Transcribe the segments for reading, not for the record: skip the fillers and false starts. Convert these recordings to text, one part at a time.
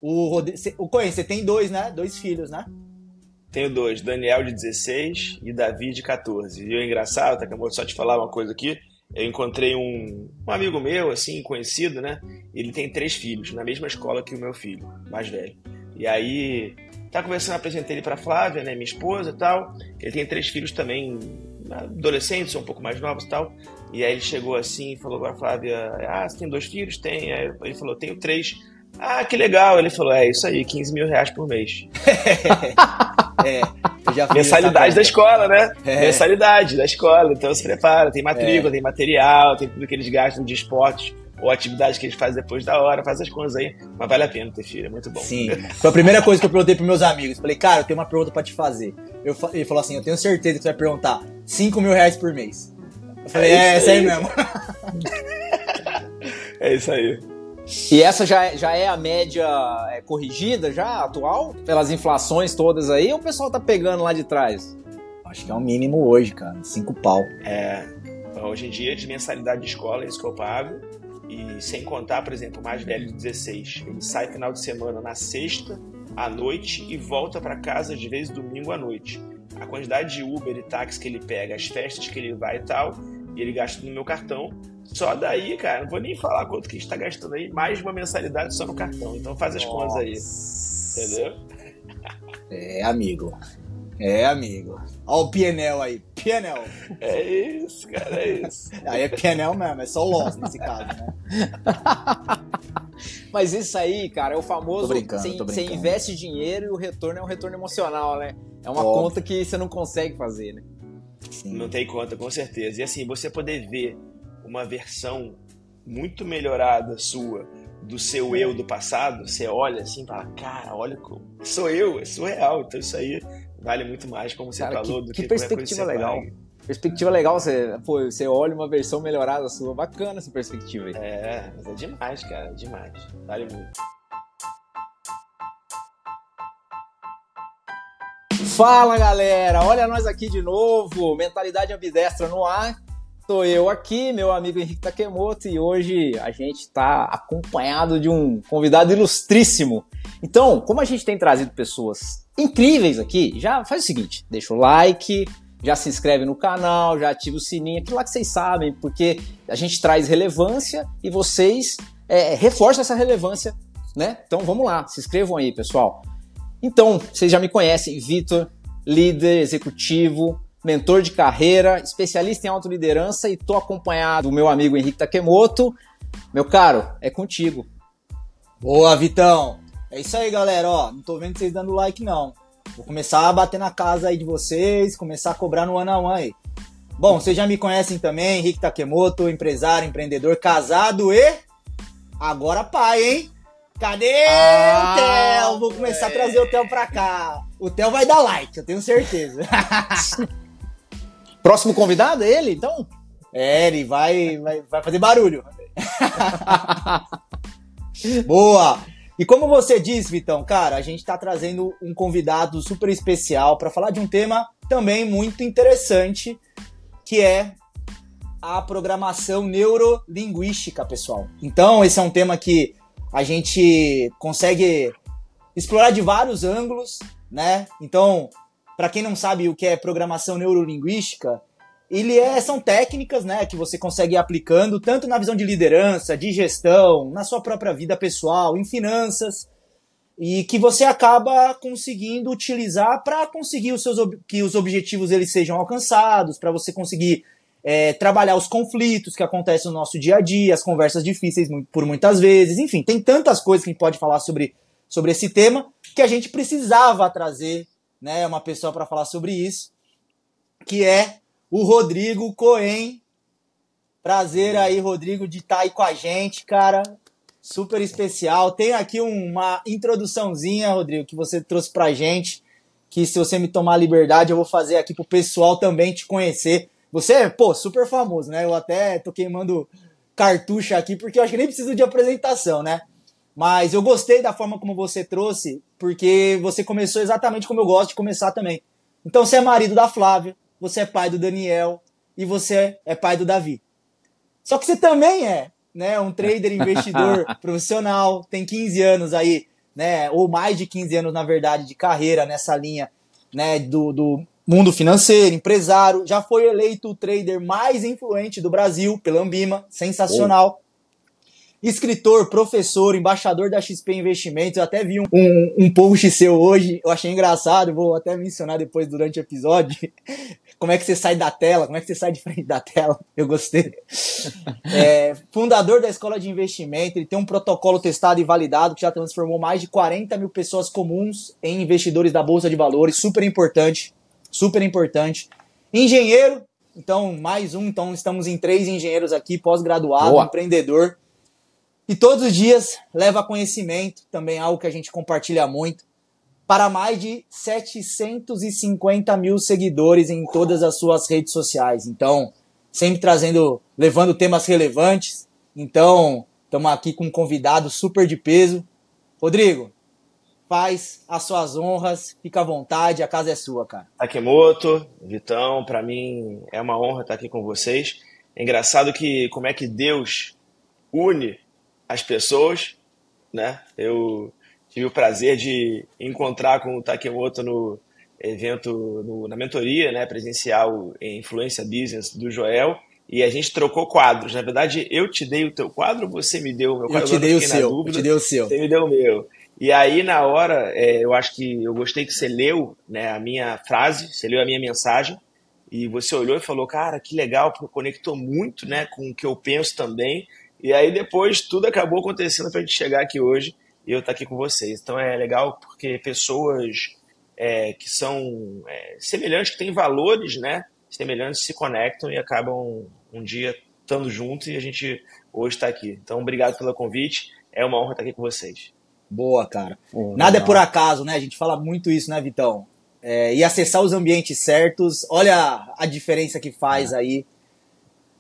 O Coen, você tem dois, né? Dois filhos, né? Tenho dois, Daniel de 16 e Davi de 14. E o engraçado, tá, que eu vou só te falar uma coisa aqui. Eu encontrei um amigo meu, assim, conhecido, né? Ele tem três filhos, na mesma escola que o meu filho, mais velho. E aí, tá conversando, apresentei ele pra Flávia, né? Minha esposa e tal. Ele tem três filhos também, adolescentes, são um pouco mais novos e tal. E aí ele chegou assim e falou pra Flávia: Ah, você tem dois filhos? Tem. Aí ele falou: Tenho três. Ah, que legal. Ele falou: É isso aí, 15 mil reais por mês. É, eu já fiz Mensalidade da escola, né? É. Mensalidade da escola. Então se prepara, tem matrícula, tem material, tem tudo que eles gastam de esportes ou atividades que eles fazem depois da hora, faz as coisas aí. Mas vale a pena ter filho, é muito bom. Sim, foi a primeira coisa que eu perguntei pros meus amigos. Falei, cara, eu tenho uma pergunta pra te fazer. Ele falou assim, eu tenho certeza que você vai perguntar 5 mil reais por mês. Eu falei, essa aí mesmo. É isso aí. E essa já é a média corrigida, já, atual? Pelas inflações todas aí, ou o pessoal tá pegando lá de trás? Acho que é o mínimo hoje, cara. 5 pau. Hoje em dia, de mensalidade de escola, é isso que eu pago. E sem contar, por exemplo, o mais velho de 16. Ele sai final de semana na sexta, à noite, e volta pra casa, às vezes, domingo à noite. A quantidade de Uber e táxi que ele pega, as festas que ele vai e tal, e ele gasta no meu cartão. Só daí, cara, não vou nem falar quanto que a gente tá gastando aí, mais uma mensalidade só no cartão. Então faz as contas aí, entendeu? É, amigo. Ó o PNL aí, PNL. É isso, cara, é isso. Aí é PNL mesmo, é só loss nesse caso, né? Mas isso aí, cara, é o famoso... Tô brincando. Você investe dinheiro e o retorno é um retorno emocional, né? É uma Óbvio. conta que você não consegue fazer, né? Sim. Não tem conta, com certeza. E assim, você poder ver uma versão muito melhorada sua do seu eu do passado, você olha assim e fala, cara, olha como sou eu, é surreal. Então isso aí vale muito mais, como você Cara, falou, do que que qualquer coisa que perspectiva você legal. pague. Perspectiva legal, você olha uma versão melhorada sua. Bacana essa perspectiva aí. Mas é demais, cara, demais. Vale muito. Fala, galera! Olha nós aqui de novo, Mentalidade Ambidestra no ar. Tô eu aqui, meu amigo Henrique Takemoto, e hoje a gente está acompanhado de um convidado ilustríssimo. Então, como a gente tem trazido pessoas incríveis aqui, já faz o seguinte, deixa o like, já se inscreve no canal, já ativa o sininho, aquilo lá que vocês sabem, porque a gente traz relevância e vocês reforçam essa relevância, né? Então vamos lá, se inscrevam aí, pessoal. Então, vocês já me conhecem, Vitor, líder executivo, mentor de carreira, especialista em autoliderança, e tô acompanhado do meu amigo Henrique Takemoto. Meu caro, é contigo. Boa, Vitão. É isso aí, galera. Ó, não tô vendo vocês dando like, não. Vou começar a bater na casa aí de vocês, começar a cobrar no one-on-one aí. Bom, vocês já me conhecem também, Henrique Takemoto, empresário, empreendedor, casado e agora pai, hein? Cadê o Theo? Vou começar a trazer o Theo pra cá. O Theo vai dar like, eu tenho certeza. Próximo convidado é ele, então? Ele vai fazer barulho. Boa! E como você disse, Vitão, cara, a gente tá trazendo um convidado super especial para falar de um tema também muito interessante, que é a programação neurolinguística, pessoal. Então, esse é um tema que a gente consegue explorar de vários ângulos, né? Então, para quem não sabe o que é programação neurolinguística, são técnicas, né, que você consegue ir aplicando tanto na visão de liderança, de gestão, na sua própria vida pessoal, em finanças, e que você acaba conseguindo utilizar para conseguir que os objetivos eles sejam alcançados, para você conseguir trabalhar os conflitos que acontecem no nosso dia a dia, as conversas difíceis por muitas vezes, enfim, tem tantas coisas que a gente pode falar sobre esse tema que a gente precisava trazer, né, uma pessoa para falar sobre isso, que é o Rodrigo Coen. Prazer aí, Rodrigo, de estar aí com a gente, cara. Super especial. Tem aqui uma introduçãozinha, Rodrigo, que você trouxe pra gente, que se você me tomar a liberdade, eu vou fazer aqui pro pessoal também te conhecer. Você é, super famoso, né? Eu até tô queimando cartucho aqui, porque eu acho que nem preciso de apresentação, né? Mas eu gostei da forma como você trouxe, porque você começou exatamente como eu gosto de começar também. Então você é marido da Flávia, você é pai do Daniel e você é pai do Davi. Só que você também é, né, um trader investidor profissional, tem 15 anos aí né, ou mais de 15 anos, na verdade, de carreira nessa linha, né, do mundo financeiro, empresário, já foi eleito o trader mais influente do Brasil pela Ambima, sensacional. Escritor, professor, embaixador da XP Investimentos. Eu até vi um post seu hoje, eu achei engraçado, vou até mencionar depois durante o episódio. Como é que você sai da tela, como é que você sai de frente da tela, eu gostei. Fundador da Escola de Investimento, ele tem um protocolo testado e validado que já transformou mais de 40 mil pessoas comuns em investidores da Bolsa de Valores, super importante, super importante. Engenheiro, então mais um, então estamos em 3 engenheiros aqui, pós-graduado, empreendedor. E todos os dias leva conhecimento, também algo que a gente compartilha muito, para mais de 750 mil seguidores em todas as suas redes sociais. Então, sempre levando temas relevantes. Então, estamos aqui com um convidado super de peso. Rodrigo, faz as suas honras, fica à vontade, a casa é sua, cara. Takemoto, Vitão, para mim é uma honra estar aqui com vocês. É engraçado como é que Deus une as pessoas, né? Eu tive o prazer de encontrar com o Takemoto no evento, na mentoria, né, presencial em Influência Business do Joel, e a gente trocou quadros. Na verdade, eu te dei o teu quadro, você me deu o meu quadro. Eu te dei o seu. Você me deu o meu. E aí, na hora, eu acho que eu gostei que você leu, né, a minha frase, você leu a minha mensagem, e você olhou e falou, cara, que legal, porque conectou muito, né, com o que eu penso também. E aí depois tudo acabou acontecendo para a gente chegar aqui hoje e eu estar aqui com vocês. Então é legal porque pessoas que são semelhantes, que têm valores, né, semelhantes, se conectam e acabam um dia estando juntos e a gente hoje está aqui. Então obrigado pelo convite, é uma honra estar aqui com vocês. Boa, cara. Nada é por acaso, né? A gente fala muito isso, né, Vitão? E acessar os ambientes certos, olha a diferença que faz aí,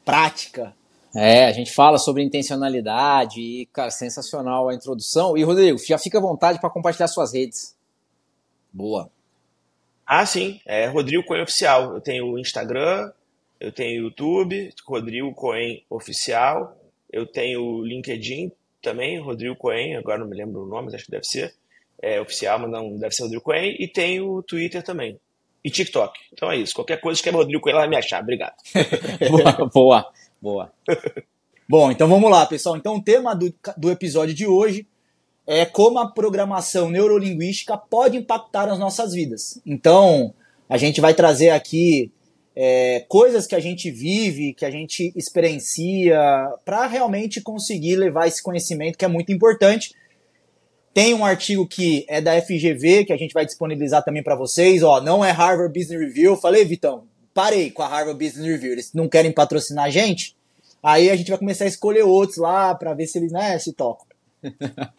prática. A gente fala sobre intencionalidade e, cara, sensacional a introdução. E, Rodrigo, já fica à vontade para compartilhar suas redes. Boa. Ah, sim. Rodrigo Cohen Oficial. Eu tenho o Instagram, eu tenho o YouTube, Rodrigo Cohen Oficial. Eu tenho o LinkedIn também, Rodrigo Cohen. Agora não me lembro o nome, mas acho que deve ser oficial, mas não deve ser Rodrigo Cohen. E tenho o Twitter também. E TikTok. Então é isso. Qualquer coisa que é Rodrigo Cohen, ela vai me achar. Obrigado. Boa. Bom, então vamos lá, pessoal. Então o tema do episódio de hoje é como a programação neurolinguística pode impactar as nossas vidas. Então, a gente vai trazer aqui coisas que a gente vive, que a gente experiencia, para realmente conseguir levar esse conhecimento que é muito importante. Tem um artigo que é da FGV, que a gente vai disponibilizar também para vocês. Não é Harvard Business Review. Falei, Vitão, parei com a Harvard Business Review. Eles não querem patrocinar a gente. Aí a gente vai começar a escolher outros lá para ver se eles se tocam.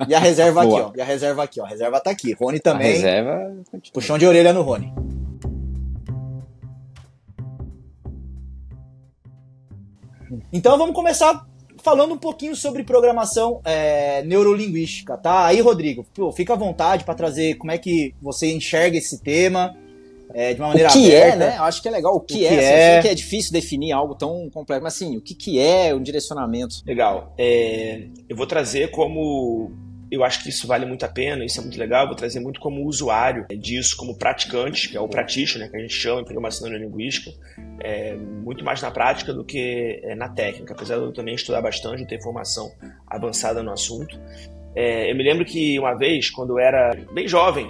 E a reserva aqui, ó. E a reserva aqui, ó. A reserva tá aqui. Rony também. A reserva... Puxão de orelha no Rony. Então vamos começar falando um pouquinho sobre programação neurolinguística, tá? Aí, Rodrigo, fica à vontade para trazer como é que você enxerga esse tema. De uma maneira aberta. Né? Eu acho que é legal. O que é? Eu sei que é difícil definir algo tão complexo, mas assim, o que é um direcionamento? Legal. Eu vou trazer como... Eu acho que isso vale muito a pena, isso é muito legal. Eu vou trazer muito como usuário disso, como praticante, que é o practitioner, que a gente chama em programação neurolinguística, muito mais na prática do que na técnica, apesar de eu também estudar bastante, ter formação avançada no assunto. Eu me lembro que uma vez, quando eu era bem jovem,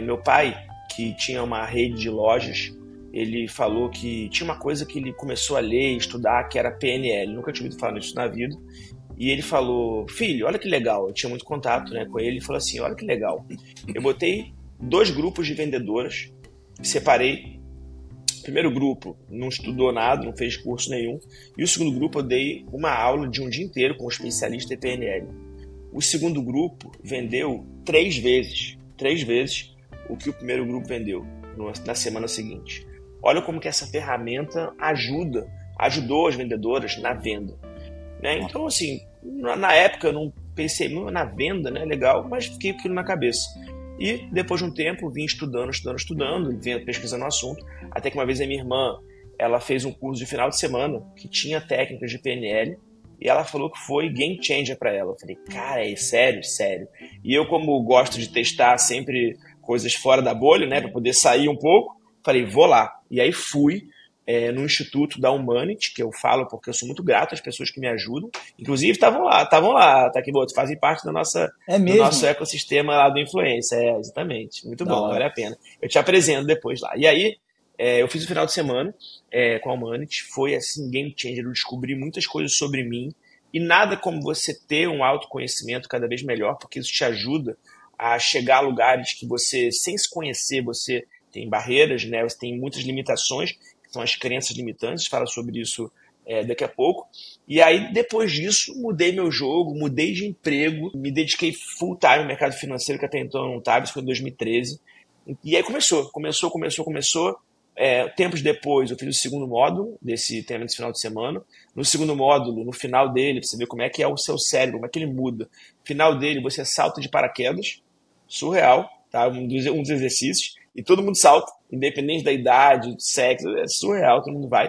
meu pai, que tinha uma rede de lojas, ele falou que tinha uma coisa que ele começou a ler e estudar, que era PNL. Nunca tinha ouvido falar nisso na vida. E ele falou, filho, olha que legal. Eu tinha muito contato, né, com ele. Ele falou assim, olha que legal. Eu botei 2 grupos de vendedoras, separei. O primeiro grupo não estudou nada, não fez curso nenhum. E o segundo grupo eu dei uma aula de um dia inteiro com um especialista em PNL. O segundo grupo vendeu 3 vezes o que o primeiro grupo vendeu na semana seguinte. Olha como que essa ferramenta ajudou as vendedoras na venda, né? Então, assim, na época eu não pensei muito na venda, né? Legal, mas fiquei com aquilo na cabeça. E depois de um tempo vim estudando, pesquisando o assunto, até que uma vez a minha irmã, ela fez um curso de final de semana que tinha técnicas de PNL, e ela falou que foi game changer para ela. Eu falei, cara, é sério, sério. E eu, como gosto de testar sempre coisas fora da bolha, né, para poder sair um pouco, falei, vou lá. E aí fui no Instituto da Humanity, que eu falo porque eu sou muito grato às pessoas que me ajudam. Inclusive, estavam lá, tá aqui, fazem parte do nosso ecossistema lá do Influência. Exatamente. Muito bom, vale a pena. Eu te apresento depois lá. E aí, eu fiz o final de semana com a Humanity, foi assim, game changer, eu descobri muitas coisas sobre mim, e nada como você ter um autoconhecimento cada vez melhor, porque isso te ajuda a chegar a lugares que você, sem se conhecer, você tem barreiras, né? Você tem muitas limitações, que são as crenças limitantes, fala sobre isso daqui a pouco. E aí, depois disso, mudei meu jogo, mudei de emprego, me dediquei full time no mercado financeiro, que até então eu não estava, isso foi em 2013. E aí começou. Tempos depois, eu fiz o segundo módulo desse tema desse final de semana. No segundo módulo, no final dele, você vê como é que é o seu cérebro, como é que ele muda. No final dele, você salta de paraquedas, surreal, tá? Um dos exercícios, e todo mundo salta, independente da idade, do sexo, é surreal, todo mundo vai.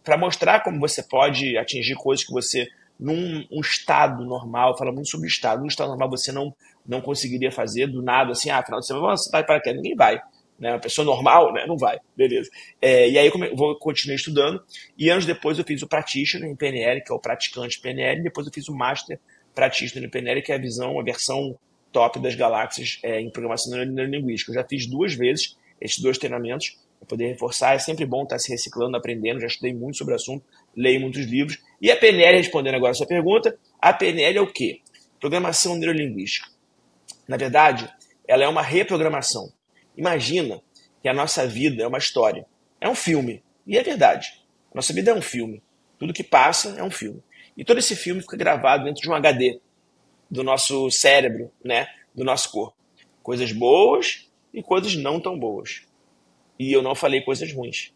Para mostrar como você pode atingir coisas que você, num estado normal, fala muito sobre o estado, num estado normal você não conseguiria fazer, do nada, assim, final de semana, vamos saltar de paraquedas, ninguém vai. Né, uma pessoa normal, né, não vai, beleza. E aí eu continuei estudando, e anos depois eu fiz o Practitioner em PNL, que é o praticante PNL, e depois eu fiz o Master Practitioner em PNL, que é a versão top das galáxias em programação neurolinguística. Eu já fiz 2 vezes esses 2 treinamentos, para poder reforçar, é sempre bom estar se reciclando, aprendendo, já estudei muito sobre o assunto, leio muitos livros. E a PNL, respondendo agora a sua pergunta, a PNL é o quê? Programação neurolinguística. Na verdade, ela é uma reprogramação. Imagina que a nossa vida é uma história. É um filme. E é verdade. A nossa vida é um filme. Tudo que passa é um filme. E todo esse filme fica gravado dentro de um HD do nosso cérebro, né? Do nosso corpo. Coisas boas e coisas não tão boas. E eu não falei coisas ruins.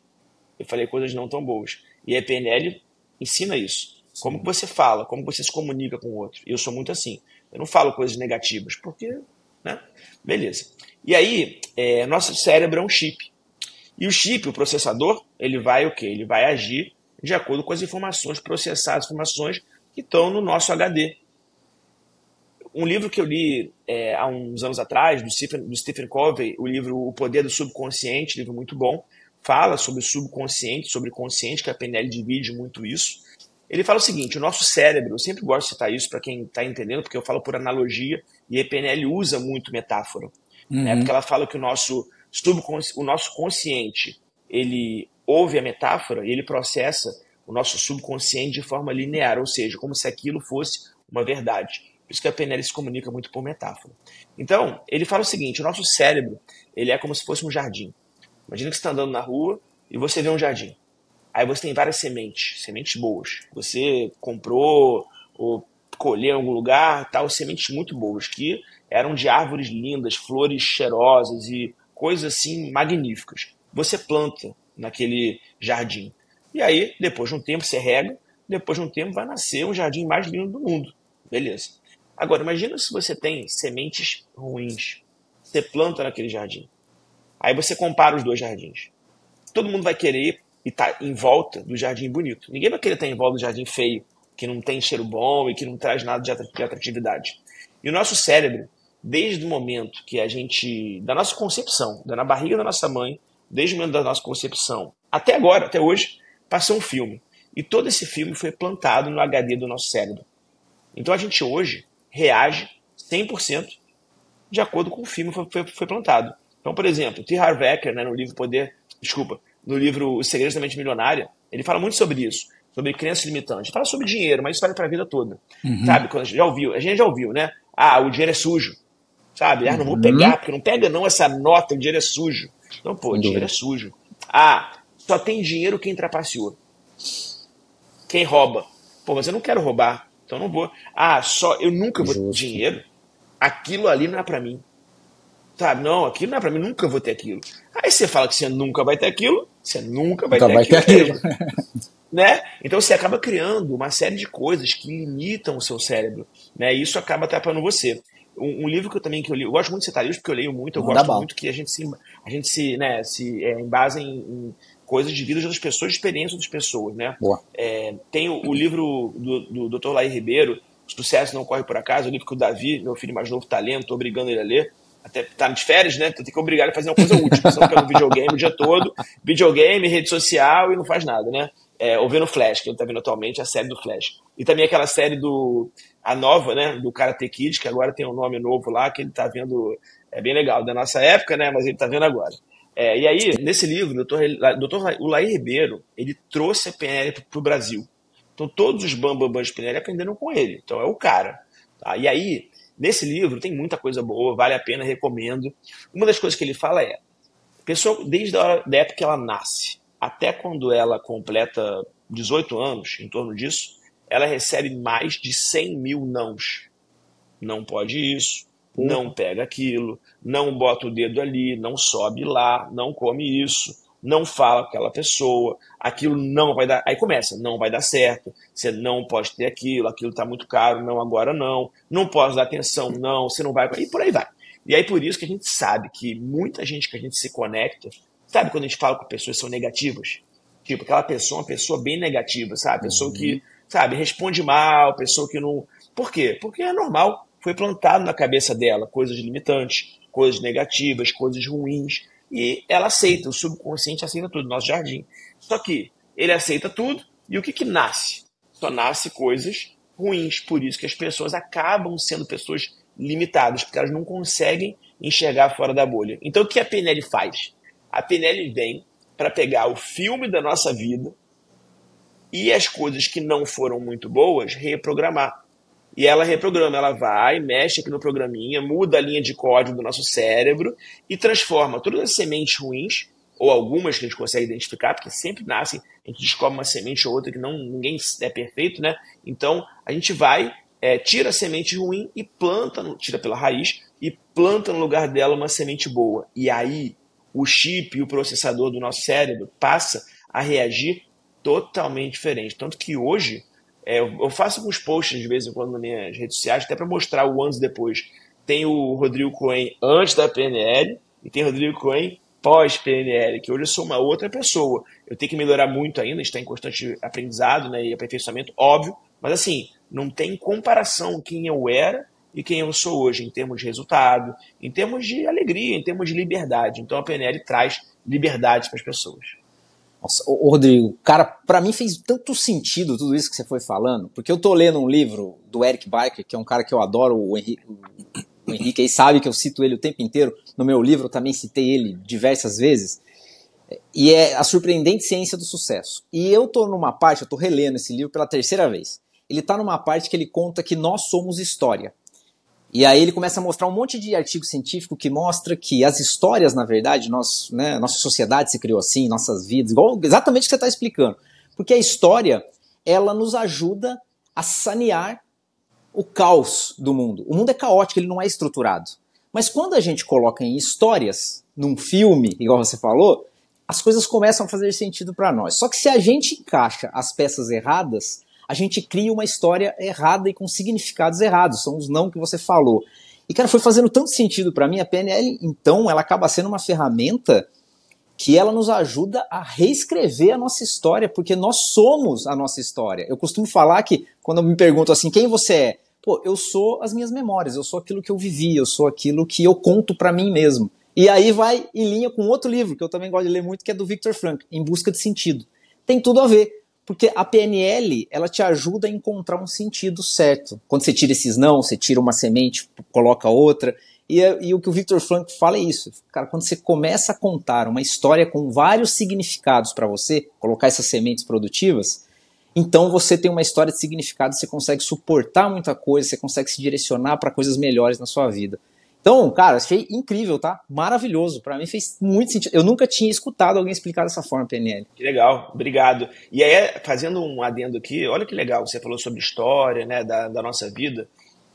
Eu falei coisas não tão boas. E a PNL ensina isso. Como que você fala, como você se comunica com o outro. E eu sou muito assim. Eu não falo coisas negativas, porque... né? Beleza. E aí, nosso cérebro é um chip. E o chip, o processador, ele vai o quê? Ele vai agir de acordo com as informações, processar as informações que estão no nosso HD. Um livro que eu li há uns anos atrás, do Stephen Covey, o livro O Poder do Subconsciente, livro muito bom, fala sobre o subconsciente, sobre o consciente, que a PNL divide muito isso. Ele fala o seguinte, o nosso cérebro, eu sempre gosto de citar isso para quem está entendendo, porque eu falo por analogia, e a PNL usa muito metáfora. Né? Porque ela fala que o nosso consciente, ele ouve a metáfora e ele processa o nosso subconsciente de forma linear, ou seja, como se aquilo fosse uma verdade. Por isso que a PNL se comunica muito por metáfora. Então, ele fala o seguinte, o nosso cérebro, ele é como se fosse um jardim. Imagina que você está andando na rua e você vê um jardim. Aí você tem várias sementes boas. Você comprou ou colheu em algum lugar, tal, sementes muito boas, que eram de árvores lindas, flores cheirosas e coisas assim magníficas. Você planta naquele jardim. E aí, depois de um tempo, você rega, depois de um tempo vai nascer um jardim mais lindo do mundo. Beleza. Agora, imagina se você tem sementes ruins. Você planta naquele jardim. Aí você compara os 2 jardins. Todo mundo vai querer estar em volta do jardim bonito. Ninguém vai querer estar em volta do jardim feio, que não tem cheiro bom e que não traz nada de atratividade. E o nosso cérebro, desde o momento que a gente, da nossa concepção, na barriga da nossa mãe, desde o momento da nossa concepção, até agora, até hoje, passou um filme. E todo esse filme foi plantado no HD do nosso cérebro. Então a gente hoje reage 100% de acordo com o filme que foi plantado. Então, por exemplo, T. Harv Eker, né, no livro Os Segredos da Mente Milionária, ele fala muito sobre isso, sobre crenças limitantes. Fala sobre dinheiro, mas isso vale para a vida toda. Sabe? Quando a gente já ouviu, né? O dinheiro é sujo. Sabe? Não vou pegar, porque não pega não essa nota, o dinheiro é sujo. Não, pô, dinheiro é sujo. Só tem dinheiro quem trapaceou. Quem rouba. Pô, mas eu não quero roubar, então eu não vou. Eu nunca vou ter dinheiro. Aquilo ali não é para mim. Sabe? Não, aquilo não é pra mim, nunca vou ter aquilo. Aí você fala que você nunca vai ter aquilo, você nunca vai ter aquilo. Né? Então você acaba criando uma série de coisas que limitam o seu cérebro. Né? E isso acaba atrapalhando você. Um livro que eu li, eu gosto muito de citar livros porque eu leio muito, eu gosto muito que a gente se embasa em coisas de vida de outras pessoas, experiências das pessoas, né? Boa. Tem o livro do Dr. Laí Ribeiro, Sucesso Não Corre Por Acaso, o livro que o Davi, meu filho mais novo, tá lendo, tô obrigando ele a ler. Até tá de férias, né? Tem que obrigar ele a fazer uma coisa útil, senão fica no videogame o dia todo, videogame, rede social e não faz nada, né? Ou vendo Flash, que ele tá vendo atualmente, a série do Flash. E também aquela série a nova, né? Do Karate Kid, que agora tem um nome novo lá, que ele tá vendo, é bem legal, da nossa época, né? Mas ele tá vendo agora. E aí, nesse livro, o Laí Ribeiro, ele trouxe a PNL pro Brasil. Então todos os bambambãs de PNL aprenderam com ele. Então é o cara. Tá? E aí, nesse livro tem muita coisa boa, vale a pena, recomendo. Uma das coisas que ele fala é, pessoa, desde da época que ela nasce até quando ela completa 18 anos, em torno disso, ela recebe mais de 100 mil nãos. Não pode isso, não pega aquilo, não bota o dedo ali, não sobe lá, não come isso, não fala com aquela pessoa, aquilo não vai dar, aí começa, não vai dar certo, você não pode ter aquilo tá muito caro, não, agora não posso dar atenção, não, você não vai, e por aí vai. E aí por isso que a gente sabe que muita gente que a gente se conecta, sabe quando a gente fala com pessoas que são negativas? Tipo, aquela pessoa, uma pessoa bem negativa, sabe? Pessoa que, sabe, responde mal, pessoa que não... Por quê? Porque é normal, foi plantado na cabeça dela coisas limitantes, coisas negativas, coisas ruins, e ela aceita, o subconsciente aceita tudo, nosso jardim. Só que ele aceita tudo, e o que nasce? Só nasce coisas ruins, por isso que as pessoas acabam sendo pessoas limitadas, porque elas não conseguem enxergar fora da bolha. Então o que a PNL faz? A PNL vem para pegar o filme da nossa vida e as coisas que não foram muito boas, reprogramar. E ela reprograma, ela vai, mexe aqui no programinha, muda a linha de código do nosso cérebro e transforma todas as sementes ruins, ou algumas que a gente consegue identificar, porque sempre nascem, a gente descobre uma semente ou outra que ninguém é perfeito, né? Então a gente vai, tira a semente ruim e planta, tira pela raiz, e planta no lugar dela uma semente boa. E aí o chip e o processador do nosso cérebro passa a reagir totalmente diferente. Tanto que hoje, eu faço alguns posts de vez em quando nas minhas redes sociais, até para mostrar o antes e depois. Tem o Rodrigo Cohen antes da PNL e tem o Rodrigo Cohen pós-PNL, que hoje eu sou uma outra pessoa. Eu tenho que melhorar muito ainda, está em constante aprendizado, né, e aperfeiçoamento, óbvio, mas assim, não tem comparação quem eu era e quem eu sou hoje, em termos de resultado, em termos de alegria, em termos de liberdade. Então a PNL traz liberdade para as pessoas. Nossa, Rodrigo, cara, pra mim fez tanto sentido tudo isso que você foi falando, porque eu tô lendo um livro do Eric Barker, que é um cara que eu adoro, o Henrique aí sabe que eu cito ele o tempo inteiro, no meu livro eu também citei ele diversas vezes, e é A Surpreendente Ciência do Sucesso. E eu tô numa parte, eu tô relendo esse livro pela terceira vez, ele tá numa parte que ele conta que nós somos história. E aí ele começa a mostrar um monte de artigo científico que mostra que as histórias, na verdade, nossa sociedade se criou assim, nossas vidas, exatamente o que você está explicando. Porque a história, ela nos ajuda a sanear o caos do mundo. O mundo é caótico, ele não é estruturado. Mas quando a gente coloca em histórias, num filme, igual você falou, as coisas começam a fazer sentido para nós. Só que se a gente encaixa as peças erradas, a gente cria uma história errada e com significados errados, são os não que você falou. E, cara, foi fazendo tanto sentido para mim, a PNL, então, ela acaba sendo uma ferramenta que ela nos ajuda a reescrever a nossa história, porque nós somos a nossa história. Eu costumo falar que, quando eu me pergunto assim, quem você é? Pô, eu sou as minhas memórias, eu sou aquilo que eu vivi, eu sou aquilo que eu conto para mim mesmo. E aí vai em linha com outro livro, que eu também gosto de ler muito, que é do Viktor Frankl, Em Busca de Sentido. Tem tudo a ver. Porque a PNL, ela te ajuda a encontrar um sentido certo. Quando você tira esses não, você tira uma semente, coloca outra. E o que o Viktor Frankl fala é isso. Cara, quando você começa a contar uma história com vários significados para você, colocar essas sementes produtivas, então você tem uma história de significado, você consegue suportar muita coisa, você consegue se direcionar para coisas melhores na sua vida. Então, cara, achei incrível, tá? Maravilhoso. Pra mim fez muito sentido. Eu nunca tinha escutado alguém explicar dessa forma, PNL. Que legal, obrigado. E aí, fazendo um adendo aqui, olha que legal, você falou sobre história, né, da nossa vida.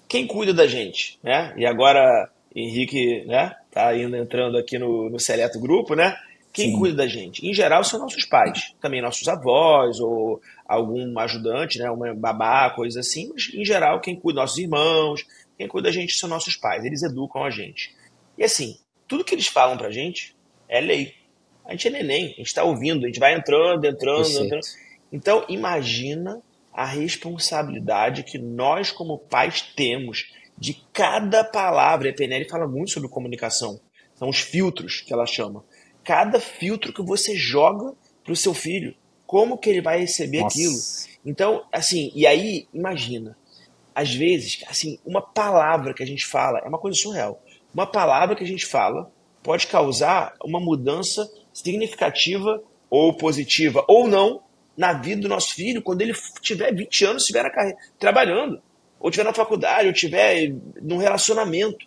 Quem cuida da gente, né? E agora, Henrique, né, tá entrando aqui no seleto grupo, né? Quem Sim. cuida da gente? Em geral, são nossos pais. Também nossos avós, ou algum ajudante, né, uma babá, coisa assim. Mas, em geral, quem cuida, nossos irmãos, quem cuida da gente são nossos pais. Eles educam a gente. E assim, tudo que eles falam pra gente é lei. A gente é neném, a gente está ouvindo, a gente vai entrando. Perfeito. Então, imagina a responsabilidade que nós, como pais, temos de cada palavra. A PNL fala muito sobre comunicação. São os filtros que ela chama. Cada filtro que você joga para o seu filho, como que ele vai receber aquilo? Nossa. Então, assim, e aí, imagina, às vezes, assim, uma palavra que a gente fala é uma coisa surreal. Uma palavra que a gente fala pode causar uma mudança significativa ou positiva ou não na vida do nosso filho quando ele tiver 20 anos, estiver trabalhando, ou estiver na faculdade, ou estiver num relacionamento.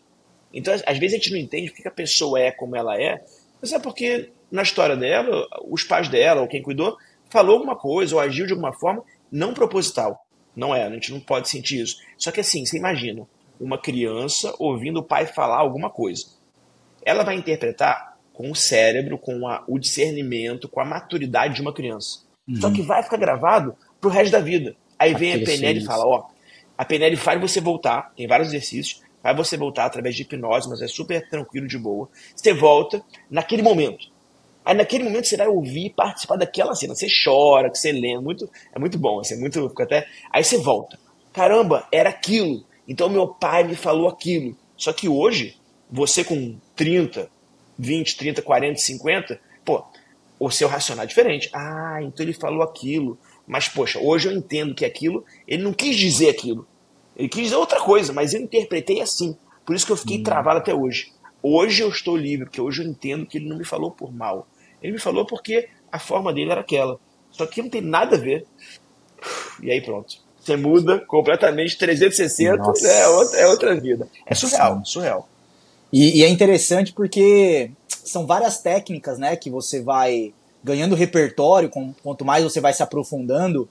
Então, às vezes a gente não entende porque a pessoa é como ela é, mas é porque na história dela, os pais dela, ou quem cuidou, falou alguma coisa, ou agiu de alguma forma não proposital. Não é, a gente não pode sentir isso. Só que assim, você imagina uma criança ouvindo o pai falar alguma coisa. Ela vai interpretar com o cérebro, com o discernimento, com a maturidade de uma criança. Só que vai ficar gravado pro resto da vida. Aí vem a PNL e fala, ó, a PNL faz você voltar, tem vários exercícios, faz você voltar através de hipnose, mas é super tranquilo, de boa. Você volta naquele momento. Aí naquele momento você vai ouvir e participar daquela cena. Você chora, que você lembra, é muito bom, assim, fica até... Aí você volta. Caramba, era aquilo. Então meu pai me falou aquilo. Só que hoje, você com 30, 20, 30, 40, 50, pô, o seu racional é diferente. Ah, então ele falou aquilo. Mas, poxa, hoje eu entendo que aquilo, ele não quis dizer aquilo. Ele quis dizer outra coisa, mas eu interpretei assim. Por isso que eu fiquei travado até hoje. Hoje eu estou livre, porque hoje eu entendo que ele não me falou por mal. Ele me falou porque a forma dele era aquela. Só que não tem nada a ver. E aí pronto. Você muda completamente 360, é outra vida. É surreal, surreal. E é interessante porque são várias técnicas, né, que você vai ganhando repertório, quanto mais você vai se aprofundando.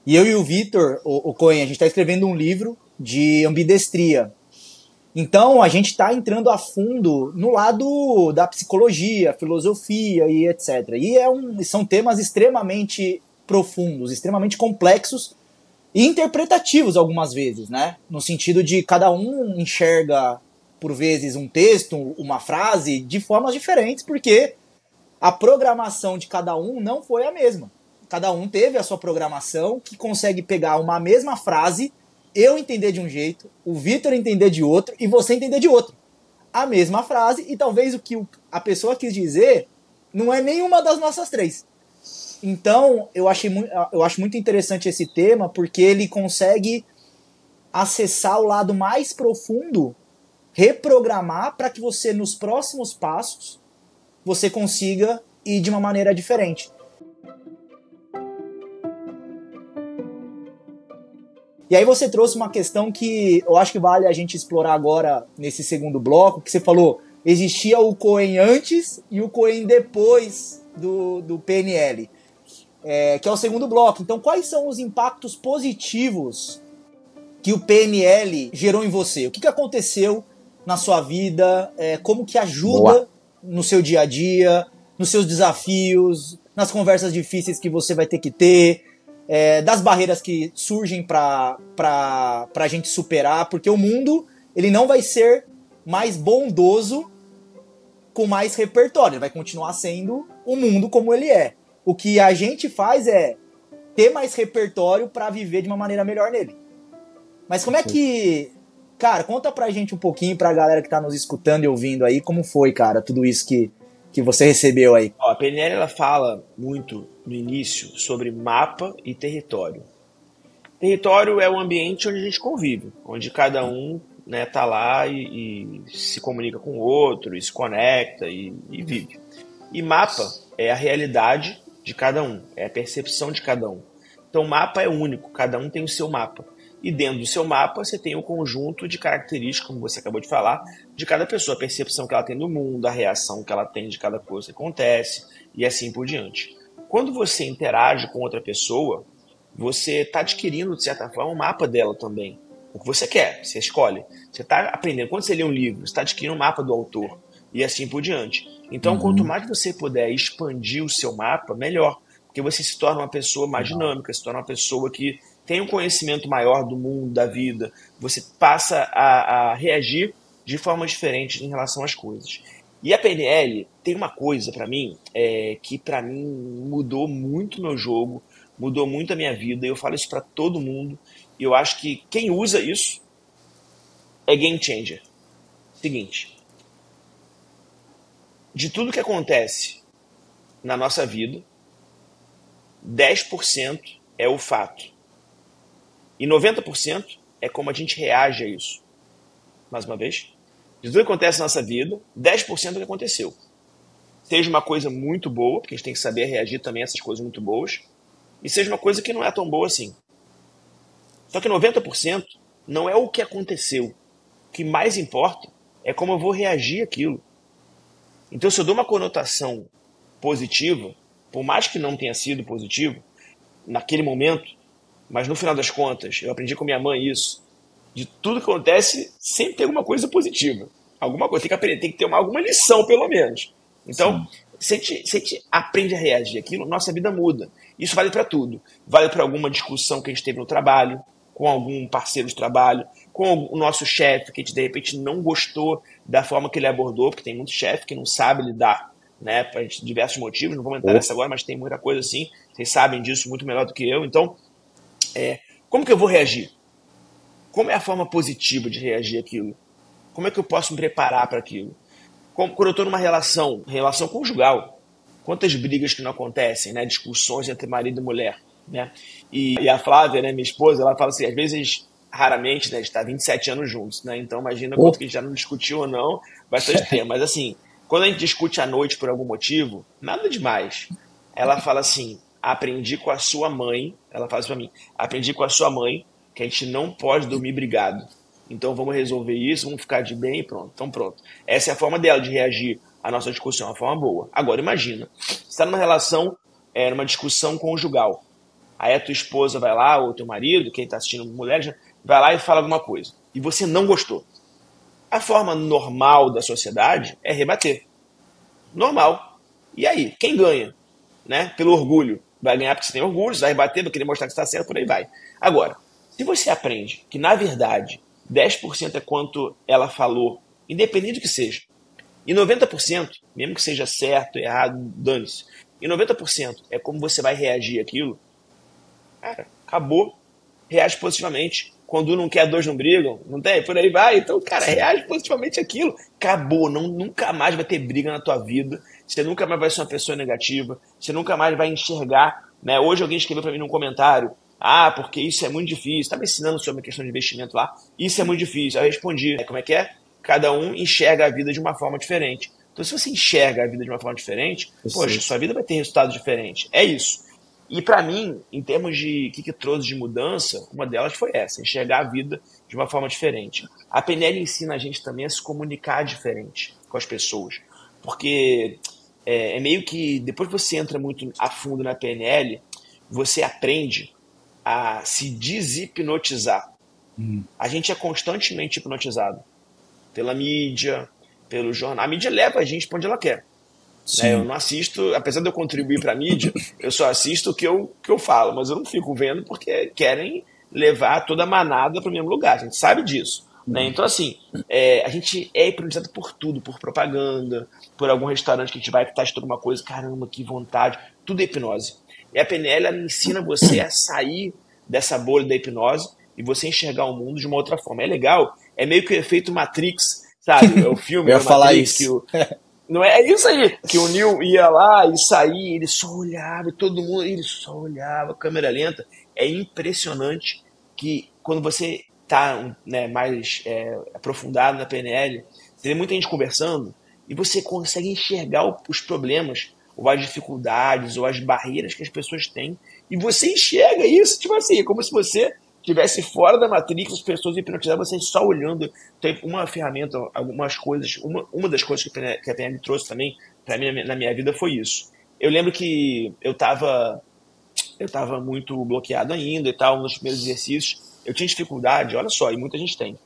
E eu e o Vitor, o Cohen, a gente está escrevendo um livro de ambidestria. Então, a gente está entrando a fundo no lado da psicologia, filosofia e etc. E são temas extremamente profundos, extremamente complexos e interpretativos algumas vezes, né? No sentido de cada um enxerga, por vezes, um texto, uma frase, de formas diferentes, porque a programação de cada um não foi a mesma. Cada um teve a sua programação, que consegue pegar uma mesma frase, eu entender de um jeito, o Vitor entender de outro e você entender de outro. A mesma frase e talvez o que a pessoa quis dizer não é nenhuma das nossas três. Então, eu acho muito interessante esse tema porque ele consegue acessar o lado mais profundo, reprogramar para que você, nos próximos passos, você consiga ir de uma maneira diferente. E aí você trouxe uma questão que eu acho que vale a gente explorar agora nesse segundo bloco, que você falou, existia o Cohen antes e o Cohen depois do PNL, que é o segundo bloco. Então, quais são os impactos positivos que o PNL gerou em você? O que aconteceu na sua vida? Como que ajuda no seu dia a dia, nos seus desafios, nas conversas difíceis que você vai ter que ter, das barreiras que surgem para a gente superar, porque o mundo ele não vai ser mais bondoso com mais repertório, ele vai continuar sendo o mundo como ele é. O que a gente faz é ter mais repertório para viver de uma maneira melhor nele. Mas como é que... Cara, conta pra gente um pouquinho, pra galera que tá nos escutando e ouvindo aí, como foi, cara, tudo isso que você recebeu aí. Ó, a PNL ela fala muito no início sobre mapa e território. Território é o ambiente onde a gente convive, onde cada um, né, tá lá e se comunica com o outro, e se conecta e vive. E mapa é a realidade de cada um, é a percepção de cada um. Então o mapa é único, cada um tem o seu mapa. E dentro do seu mapa você tem um conjunto de características, como você acabou de falar, de cada pessoa, a percepção que ela tem do mundo, a reação que ela tem de cada coisa que acontece e assim por diante. Quando você interage com outra pessoa, você está adquirindo, de certa forma, um mapa dela também. O que você quer, você escolhe. Você está aprendendo. Quando você lê um livro, você está adquirindo um mapa do autor e assim por diante. Então, quanto mais você puder expandir o seu mapa, melhor. Porque você se torna uma pessoa mais dinâmica, se torna uma pessoa que tem um conhecimento maior do mundo, da vida. Você passa a reagir de forma diferente em relação às coisas. E a PNL tem uma coisa pra mim, que pra mim mudou muito meu jogo, mudou muito a minha vida. Eu falo isso pra todo mundo. E eu acho que quem usa isso é game changer. Seguinte, de tudo que acontece na nossa vida, 10% é o fato. E 90% é como a gente reage a isso. Mais uma vez, de tudo que acontece na nossa vida, 10% é o que aconteceu. Seja uma coisa muito boa, porque a gente tem que saber reagir também a essas coisas muito boas, e seja uma coisa que não é tão boa assim. Só que 90% não é o que aconteceu. O que mais importa é como eu vou reagir àquilo. Então, se eu dou uma conotação positiva, por mais que não tenha sido positivo, naquele momento, mas no final das contas, eu aprendi com minha mãe isso, de tudo que acontece, sempre tem alguma coisa positiva. Alguma coisa, tem que aprender, tem que ter alguma lição, pelo menos. Então, se a gente aprende a reagir àquilo, nossa vida muda. Isso vale para tudo. Vale para alguma discussão que a gente teve no trabalho, com algum parceiro de trabalho, com o nosso chefe, que a gente de repente não gostou da forma que ele abordou, porque tem muito chefe que não sabe lidar, né, por diversos motivos, não vamos entrar nessa agora, mas tem muita coisa assim, vocês sabem disso muito melhor do que eu. Então, como que eu vou reagir? Como é a forma positiva de reagir àquilo? Como é que eu posso me preparar para aquilo? Quando eu estou numa relação conjugal, quantas brigas que não acontecem, né? Discussões entre marido e mulher, né? E a Flávia, né, minha esposa, ela fala assim, às vezes, raramente, né, a gente está 27 anos juntos, né? Então imagina quanto que a gente já não discutiu ou não, bastante tempo. Mas assim, quando a gente discute à noite por algum motivo, nada demais. Ela fala assim, aprendi com a sua mãe, ela fala isso pra mim, aprendi com a sua mãe que a gente não pode dormir brigado. Então vamos resolver isso, vamos ficar de bem e pronto. Então pronto. Essa é a forma dela de reagir à nossa discussão, uma forma boa. Agora imagina, você está numa relação, numa discussão conjugal. Aí a tua esposa vai lá, ou teu marido, quem está assistindo mulher, vai lá e fala alguma coisa. E você não gostou. A forma normal da sociedade é rebater. Normal. E aí, quem ganha? Né? Pelo orgulho. Vai ganhar porque você tem orgulho, você vai rebater, vai querer mostrar que está certo, por aí vai. Agora, se você aprende que, na verdade, 10% é quanto ela falou, independente do que seja, e 90%, mesmo que seja certo, errado, dane-se, e 90% é como você vai reagir àquilo, cara, acabou. Reage positivamente. Quando não quer, dois não brigam, não tem? Por aí vai. Então, cara, reage positivamente àquilo. Acabou. Nunca mais vai ter briga na tua vida. Você nunca mais vai ser uma pessoa negativa. Você nunca mais vai enxergar, né? Hoje alguém escreveu pra mim num comentário, porque isso é muito difícil. Estava ensinando sobre a questão de investimento lá. Isso é muito difícil. Aí eu respondi, como é que é? Cada um enxerga a vida de uma forma diferente. Então, se você enxerga a vida de uma forma diferente, poxa, sua vida vai ter resultados diferentes. É isso. E para mim, em termos de que trouxe de mudança, uma delas foi essa, enxergar a vida de uma forma diferente. A PNL ensina a gente também a se comunicar diferente com as pessoas. Porque é meio que, depois que você entra muito a fundo na PNL, você aprende a se deshipnotizar. A gente é constantemente hipnotizado pela mídia, pelo jornal. A mídia leva a gente para onde ela quer. Eu não assisto, apesar de eu contribuir para a mídia, eu só assisto o que eu falo, mas eu não fico vendo porque querem levar toda a manada para o mesmo lugar, a gente sabe disso. Né? Então, assim, a gente é hipnotizado por tudo, por propaganda, por algum restaurante que a gente vai que tá estudando uma coisa, caramba, que vontade, tudo é hipnose. E a PNL, ela ensina você a sair dessa bolha da hipnose e você enxergar o mundo de uma outra forma. É legal, é meio que o efeito Matrix, sabe? É o filme eu ia falar Matrix isso. Não é isso aí, que o Neo ia lá e saía, ele só olhava, todo mundo, ele só olhava, câmera lenta. É impressionante que quando você tá, né, mais aprofundado na PNL, você vê muita gente conversando e você consegue enxergar os problemas, ou as dificuldades, ou as barreiras que as pessoas têm, e você enxerga isso, tipo assim, é como se você estivesse fora da Matrix, as pessoas hipnotizavam você só olhando. Tem uma ferramenta, algumas coisas, uma das coisas que a PNL trouxe também para mim na minha vida foi isso. Eu lembro que eu tava muito bloqueado ainda e tal, nos primeiros exercícios, eu tinha dificuldade, olha só, e muita gente tem.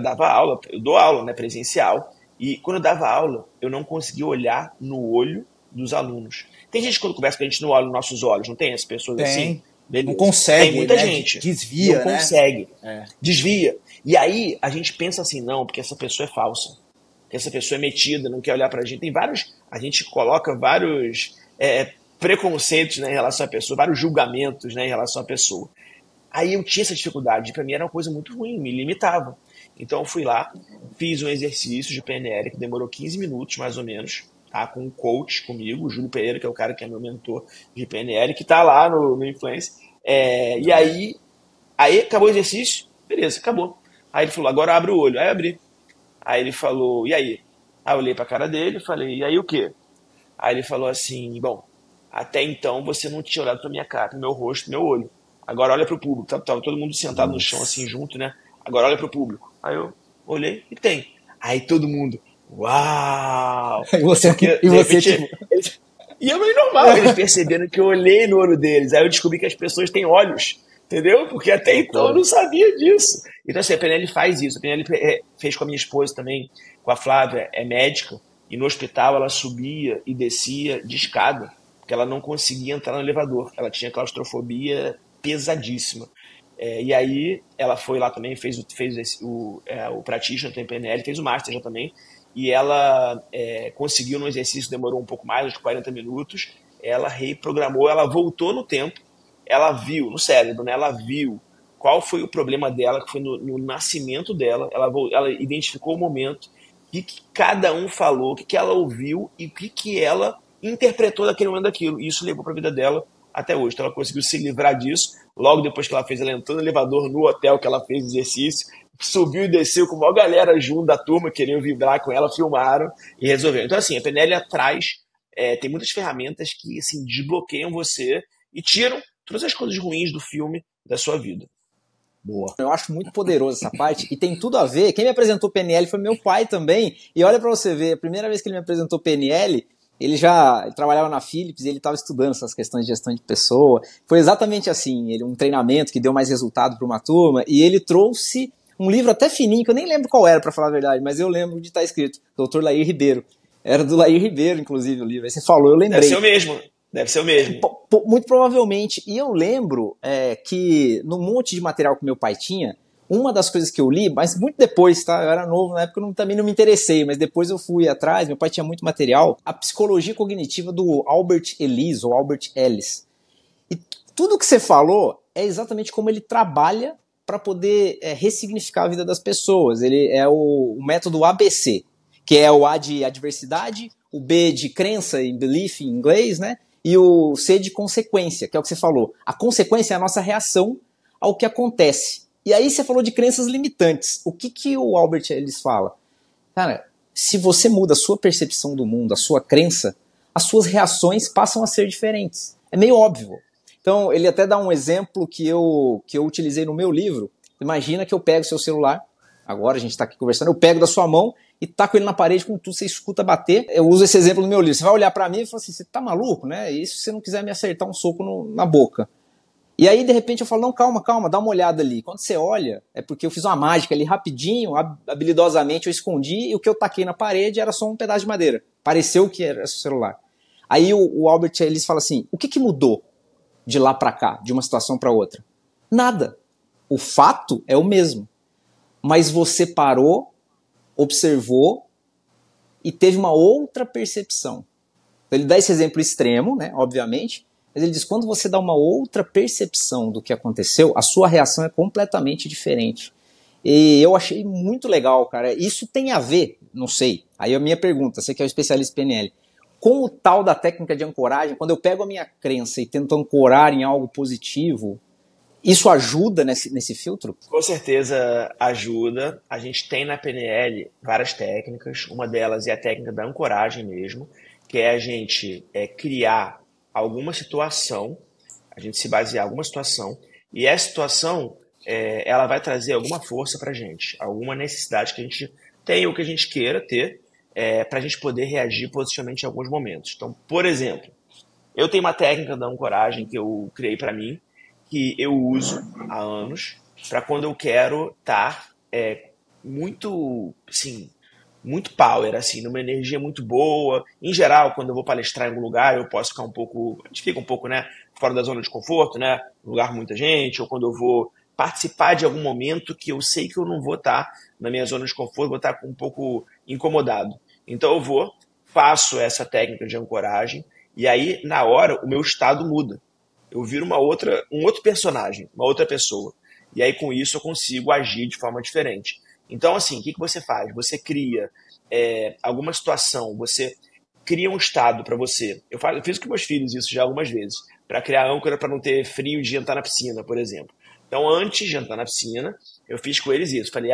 Dava aula, eu dou aula, né, presencial, e quando eu dava aula, eu não conseguia olhar no olho dos alunos. Tem gente que quando conversa com a gente não olha nos nossos olhos, não tem as pessoas assim? Beleza. Não consegue, tem muita né? gente. Desvia, não consegue. Né? Desvia. E aí a gente pensa assim, não, porque essa pessoa é falsa. que essa pessoa é metida, não quer olhar pra gente. A gente coloca vários preconceitos, né, em relação à pessoa, vários julgamentos, né, em relação à pessoa. Aí eu tinha essa dificuldade, para mim era uma coisa muito ruim, me limitava. Então eu fui lá, fiz um exercício de PNL que demorou 15 minutos, mais ou menos, tá, com um coach comigo, o Júlio Pereira, que é o cara que é meu mentor de PNL, que tá lá no Influence. E aí acabou o exercício, beleza, acabou. Aí ele falou, agora abre o olho. Aí eu abri. Aí ele falou, e aí? Aí eu olhei pra cara dele e falei, e aí o quê? Aí ele falou assim, bom, até então você não tinha olhado pra minha cara, pro meu rosto, pro meu olho. Agora olha pro público. Tava todo mundo sentado no chão assim junto, né? Agora olha pro público. Aí eu olhei e tem. Aí todo mundo, uau! E você, Porque, e você repente, tipo... E é meio normal eles percebendo que eu olhei no olho deles. Aí eu descobri que as pessoas têm olhos, entendeu? Porque até então eu não sabia disso. Então assim, a PNL faz isso. A PNL fez com a minha esposa também, com a Flávia, é médica. E no hospital ela subia e descia de escada, porque ela não conseguia entrar no elevador. Ela tinha claustrofobia pesadíssima. E aí ela foi lá também, fez o Practitioner, tem PNL, fez o Master já também. E ela conseguiu no exercício, demorou um pouco mais, uns 40 minutos. Ela reprogramou, ela voltou no tempo, ela viu, no cérebro, né? Ela viu qual foi o problema dela, que foi no nascimento dela. Ela identificou o momento, o que cada um falou, o que ela ouviu e o que ela interpretou daquele momento daquilo. E isso levou para a vida dela até hoje. Então ela conseguiu se livrar disso. Logo depois que ela entrou no elevador no hotel que ela fez exercício, subiu e desceu com a maior galera junto da turma, queriam vibrar com ela, filmaram e resolveram. Então assim, a PNL atrás tem muitas ferramentas que assim, desbloqueiam você e tiram todas as coisas ruins do filme da sua vida. Boa. Eu acho muito poderoso essa parte e tem tudo a ver. Quem me apresentou PNL foi meu pai também. E olha pra você ver, a primeira vez que ele me apresentou PNL, ele trabalhava na Philips e ele estava estudando essas questões de gestão de pessoa. Foi exatamente assim, um treinamento que deu mais resultado para uma turma e ele trouxe um livro até fininho, que eu nem lembro qual era, para falar a verdade, mas eu lembro de estar escrito, Dr. Lair Ribeiro. Era do Lair Ribeiro, inclusive, o livro. Aí você falou, eu lembrei. Deve ser o mesmo. Muito provavelmente. E eu lembro que no monte de material que meu pai tinha, uma das coisas que eu li, mas muito depois, tá? Eu era novo, na época eu também não me interessei, mas depois eu fui atrás, meu pai tinha muito material, a psicologia cognitiva do Albert Ellis, ou Albert Ellis. E tudo que você falou é exatamente como ele trabalha para poder ressignificar a vida das pessoas. Ele é o método ABC, que é o A de adversidade, o B de crença, em belief em inglês, né? E o C de consequência, que é o que você falou. A consequência é a nossa reação ao que acontece. E aí você falou de crenças limitantes. O que o Albert Ellis fala? Cara, se você muda a sua percepção do mundo, a sua crença, as suas reações passam a ser diferentes. É meio óbvio. Então, ele até dá um exemplo que eu utilizei no meu livro. Imagina que eu pego seu celular, agora a gente está aqui conversando, eu pego da sua mão e taco ele na parede com tudo, você escuta bater. Eu uso esse exemplo no meu livro. Você vai olhar para mim e falar assim, você tá maluco, né? E se você não quiser me acertar um soco na boca? E aí, de repente, eu falo, não, calma, dá uma olhada ali. Quando você olha, é porque eu fiz uma mágica ali rapidinho, habilidosamente eu escondi, e o que eu taquei na parede era só um pedaço de madeira. Pareceu que era seu celular. Aí o Albert Ellis fala assim, o que mudou de lá para cá, de uma situação para outra? Nada. O fato é o mesmo. Mas você parou, observou e teve uma outra percepção. Então ele dá esse exemplo extremo, né, obviamente, mas ele diz, quando você dá uma outra percepção do que aconteceu, a sua reação é completamente diferente. E eu achei muito legal, cara. Isso tem a ver, não sei, aí a minha pergunta, você que é um especialista em PNL, com o tal da técnica de ancoragem, quando eu pego a minha crença e tento ancorar em algo positivo, isso ajuda nesse filtro? Com certeza ajuda. A gente tem na PNL várias técnicas. Uma delas é a técnica da ancoragem mesmo, que é a gente criar alguma situação, a gente se basear em alguma situação, e essa situação ela vai trazer alguma força pra gente, alguma necessidade que a gente tem ou que a gente queira ter para a gente poder reagir positivamente em alguns momentos. Então, por exemplo, eu tenho uma técnica da ancoragem que eu criei para mim, que eu uso há anos, para quando eu quero estar muito, assim, muito power, assim, numa energia muito boa. Em geral, quando eu vou palestrar em algum lugar, eu posso ficar um pouco, a gente fica um pouco, né, fora da zona de conforto, né, um lugar com muita gente, ou quando eu vou participar de algum momento que eu sei que eu não vou estar na minha zona de conforto, vou estar um pouco incomodado. Então eu vou, faço essa técnica de ancoragem, e aí, na hora, o meu estado muda. Eu viro um outro personagem, uma outra pessoa. E aí, com isso, eu consigo agir de forma diferente. Então, assim, o que você faz? Você cria alguma situação, você cria um estado para você. Eu fiz com meus filhos isso já algumas vezes, para criar âncora para não ter frio de entrar na piscina, por exemplo. Então, antes de entrar na piscina, eu fiz com eles isso. Falei,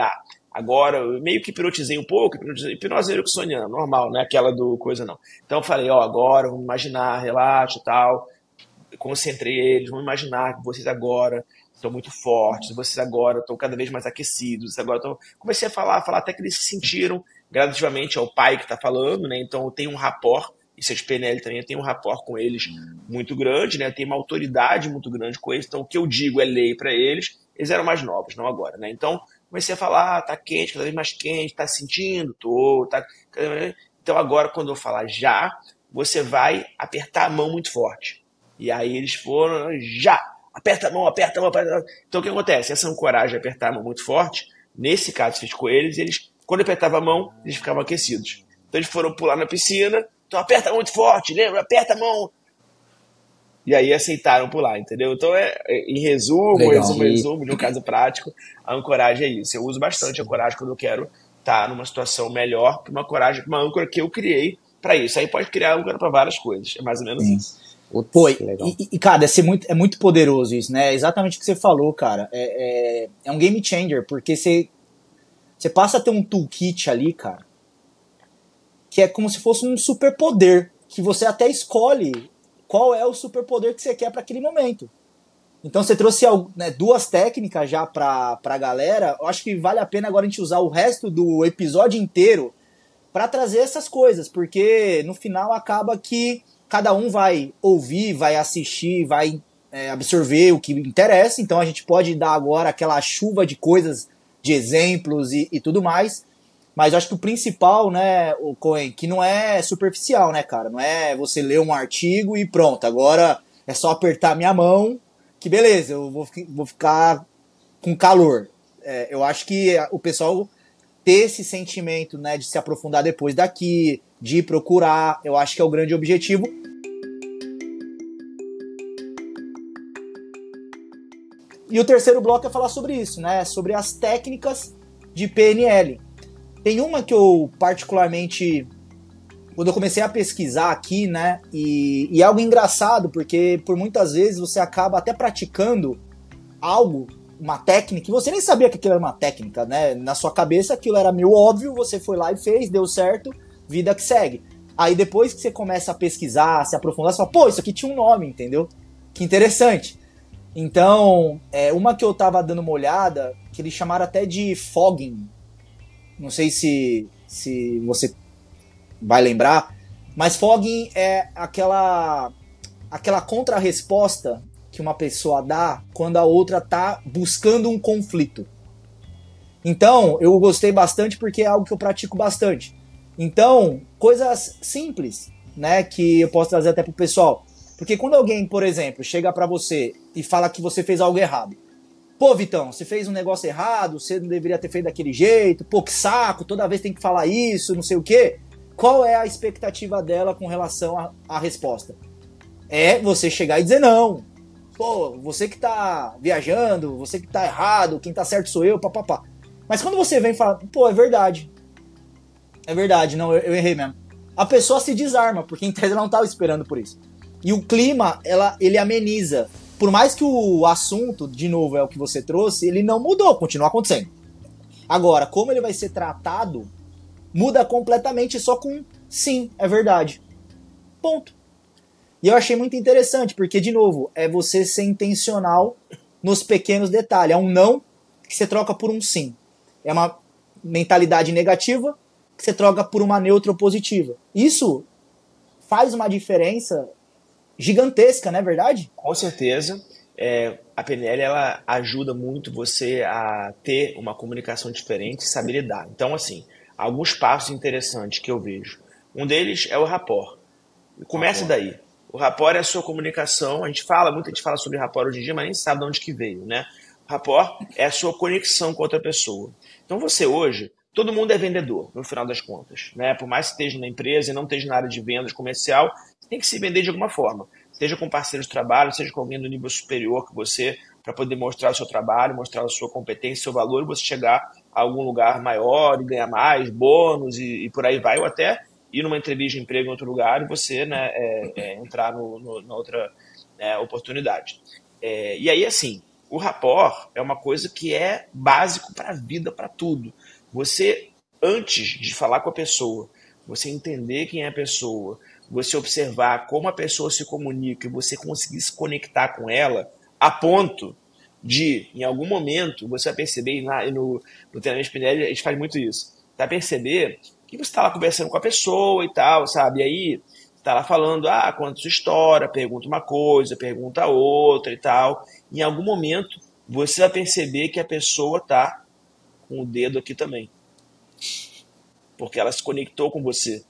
agora, eu meio que hipnotizei um pouco, hipnose ericksoniana, normal, não é aquela do coisa não. Então, eu falei, agora, vamos imaginar, relaxa e tal. Concentrei eles, vamos imaginar que vocês agora estão muito fortes, vocês agora estão cada vez mais aquecidos, vocês agora estão... Comecei a falar até que eles se sentiram gradativamente, é o pai que está falando, né? Então eu tenho um rapport, isso é de PNL também, eu tenho um rapport com eles muito grande, né? Eu tenho uma autoridade muito grande com eles, então o que eu digo é lei para eles. Eles eram mais novos, não agora, né? Então comecei a falar, tá quente, cada vez mais quente, tá sentindo? Tô, tá... Então agora quando eu falar já, você vai apertar a mão muito forte. E aí eles foram, já, aperta a mão, aperta a mão, aperta a mão. Então o que acontece? Essa ancoragem de apertar a mão muito forte, nesse caso fiz com eles, quando eu apertava a mão, eles ficavam aquecidos. Então eles foram pular na piscina, então aperta a mão muito forte, lembra? Aperta a mão. E aí aceitaram pular, entendeu? Então em resumo, de um caso prático, a ancoragem é isso. Eu uso bastante a ancoragem quando eu quero estar numa situação melhor que uma âncora que eu criei para isso. Aí pode criar âncora para várias coisas, é mais ou menos isso. Pô, cara, é muito poderoso isso, né? É exatamente o que você falou, cara. É um game changer, porque você passa a ter um toolkit ali, cara, que é como se fosse um superpoder, que você até escolhe qual é o superpoder que você quer para aquele momento. Então você trouxe duas técnicas já pra galera. Eu acho que vale a pena agora a gente usar o resto do episódio inteiro para trazer essas coisas, porque no final acaba que cada um vai ouvir, vai assistir, vai absorver o que interessa. Então a gente pode dar agora aquela chuva de coisas, de exemplos e tudo mais. Mas eu acho que o principal, né, o Cohen, que não é superficial, né, cara? Não é você ler um artigo e pronto, agora é só apertar minha mão, que beleza, eu vou ficar com calor. Eu acho que o pessoal ter esse sentimento, né, de se aprofundar depois daqui, de procurar, eu acho que é o grande objetivo. E o terceiro bloco é falar sobre isso, né, sobre as técnicas de PNL. Tem uma que eu particularmente, quando eu comecei a pesquisar aqui, né, e é algo engraçado, porque por muitas vezes você acaba até praticando algo, uma técnica, e você nem sabia que aquilo era uma técnica, né? Na sua cabeça aquilo era meio óbvio, você foi lá e fez, deu certo, vida que segue. Aí depois que você começa a pesquisar, se aprofundar, você fala, pô, isso aqui tinha um nome, entendeu? Que interessante. Então, uma que eu tava dando uma olhada, que eles chamaram até de fogging. Não sei se você vai lembrar, mas fogging é aquela contra-resposta que uma pessoa dá quando a outra tá buscando um conflito. Então, eu gostei bastante porque é algo que eu pratico bastante. Então, coisas simples, né, que eu posso trazer até pro pessoal. Porque quando alguém, por exemplo, chega pra você e fala que você fez algo errado. Pô, Vitão, você fez um negócio errado, você não deveria ter feito daquele jeito, pô, que saco, toda vez tem que falar isso, não sei o quê. Qual é a expectativa dela com relação à resposta? É você chegar e dizer não. Pô, você que tá viajando, você que tá errado, quem tá certo sou eu, papapá. Mas quando você vem e fala, pô, é verdade, não, eu errei mesmo. A pessoa se desarma, porque em tese ela não tava esperando por isso. E o clima, ele ameniza. Por mais que o assunto, de novo, é o que você trouxe, ele não mudou, continua acontecendo. Agora, como ele vai ser tratado, muda completamente só com sim, é verdade. Ponto. E eu achei muito interessante, porque, de novo, é você ser intencional nos pequenos detalhes. É um não que você troca por um sim. É uma mentalidade negativa que você troca por uma neutra ou positiva. Isso faz uma diferença gigantesca, não é verdade? Com certeza. A PNL ela ajuda muito você a ter uma comunicação diferente e saber lidar. Então, assim, alguns passos interessantes que eu vejo. Um deles é o rapport. Comece daí. O rapport é a sua comunicação. Muita gente fala sobre rapport hoje em dia, mas nem sabe de onde que veio, né? Rapport é a sua conexão com outra pessoa. Então você hoje todo mundo é vendedor, no final das contas, né? Por mais que esteja na empresa e não esteja na área de vendas comercial, você tem que se vender de alguma forma. Seja com parceiro de trabalho, seja com alguém do nível superior que você, para poder mostrar o seu trabalho, mostrar a sua competência, seu valor, e você chegar a algum lugar maior e ganhar mais, bônus e por aí vai, ou até ir numa entrevista de emprego em outro lugar e você, né, entrar na outra oportunidade. E aí, assim, o rapport é uma coisa que é básico para a vida, para tudo. Você, antes de falar com a pessoa, você entender quem é a pessoa, você observar como a pessoa se comunica e você conseguir se conectar com ela, a ponto de, em algum momento, você vai perceber, e no treinamento PNL a gente faz muito isso, vai perceber que você está lá conversando com a pessoa e tal, sabe? E aí, está lá falando, conta sua história, pergunta uma coisa, pergunta outra e tal. Em algum momento, você vai perceber que a pessoa está com o dedo aqui também. Porque ela se conectou com você.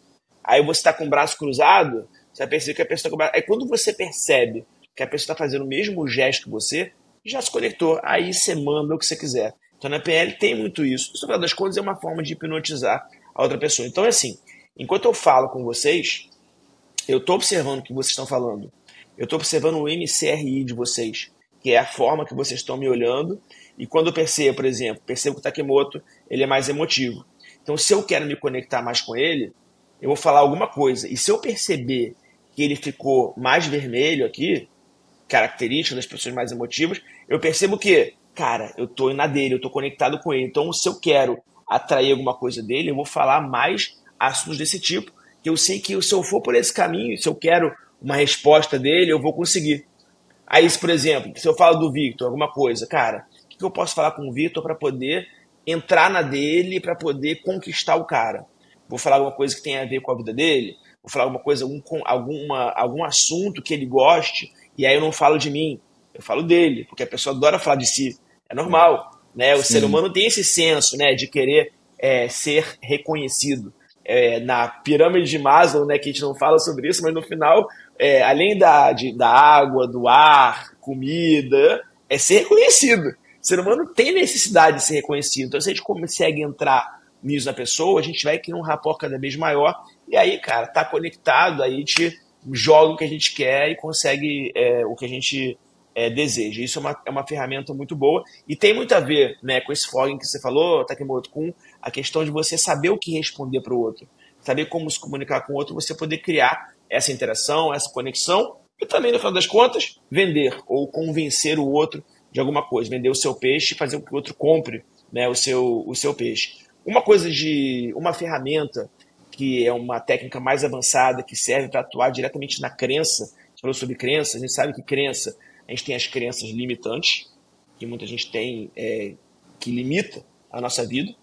Aí você está com o braço cruzado, você vai perceber que a pessoa está com o braço... Aí quando você percebe que a pessoa está fazendo o mesmo gesto que você, já se conectou. Aí você manda o que você quiser. Então na PNL tem muito isso. Isso, no final das contas, é uma forma de hipnotizar a outra pessoa. Então é assim, enquanto eu falo com vocês, eu estou observando o que vocês estão falando. Eu estou observando o MCRI de vocês, que é a forma que vocês estão me olhando. E quando eu percebo, por exemplo, percebo que o Takemoto ele é mais emotivo. Então, se eu quero me conectar mais com ele, eu vou falar alguma coisa. E se eu perceber que ele ficou mais vermelho aqui, característica das pessoas mais emotivas, eu percebo que, cara, eu estou na dele, eu estou conectado com ele. Então, se eu quero atrair alguma coisa dele, eu vou falar mais assuntos desse tipo, que eu sei que se eu for por esse caminho, se eu quero uma resposta dele, eu vou conseguir. Aí, por exemplo, se eu falo do Victor, alguma coisa, cara, o que eu posso falar com o Victor para poder entrar na dele, para poder conquistar o cara? Vou falar alguma coisa que tenha a ver com a vida dele? Vou falar alguma coisa, algum assunto que ele goste, e aí eu não falo de mim, eu falo dele, porque a pessoa adora falar de si. É normal, né? O ser humano tem esse senso, né, de querer ser reconhecido. Na pirâmide de Maslow, né, que a gente não fala sobre isso, mas no final, além da água, do ar, comida, é ser reconhecido. O ser humano tem necessidade de ser reconhecido. Então, se a gente consegue entrar nisso na pessoa, a gente vai criar um rapport cada vez maior. E aí, cara, tá conectado, aí a gente joga o que a gente quer e consegue o que a gente deseja. Isso é uma ferramenta muito boa. E tem muito a ver, né, com esse fogging que você falou, Takemoto, com a questão de você saber o que responder para o outro. Saber como se comunicar com o outro, você poder criar essa interação, essa conexão. E também, no final das contas, vender ou convencer o outro de alguma coisa, vender o seu peixe e fazer com que o outro compre, né, o seu peixe. Uma ferramenta que é uma técnica mais avançada, que serve para atuar diretamente na crença. Você falou sobre crença, a gente sabe que crença, a gente tem as crenças limitantes, que muita gente tem, que limita a nossa vida,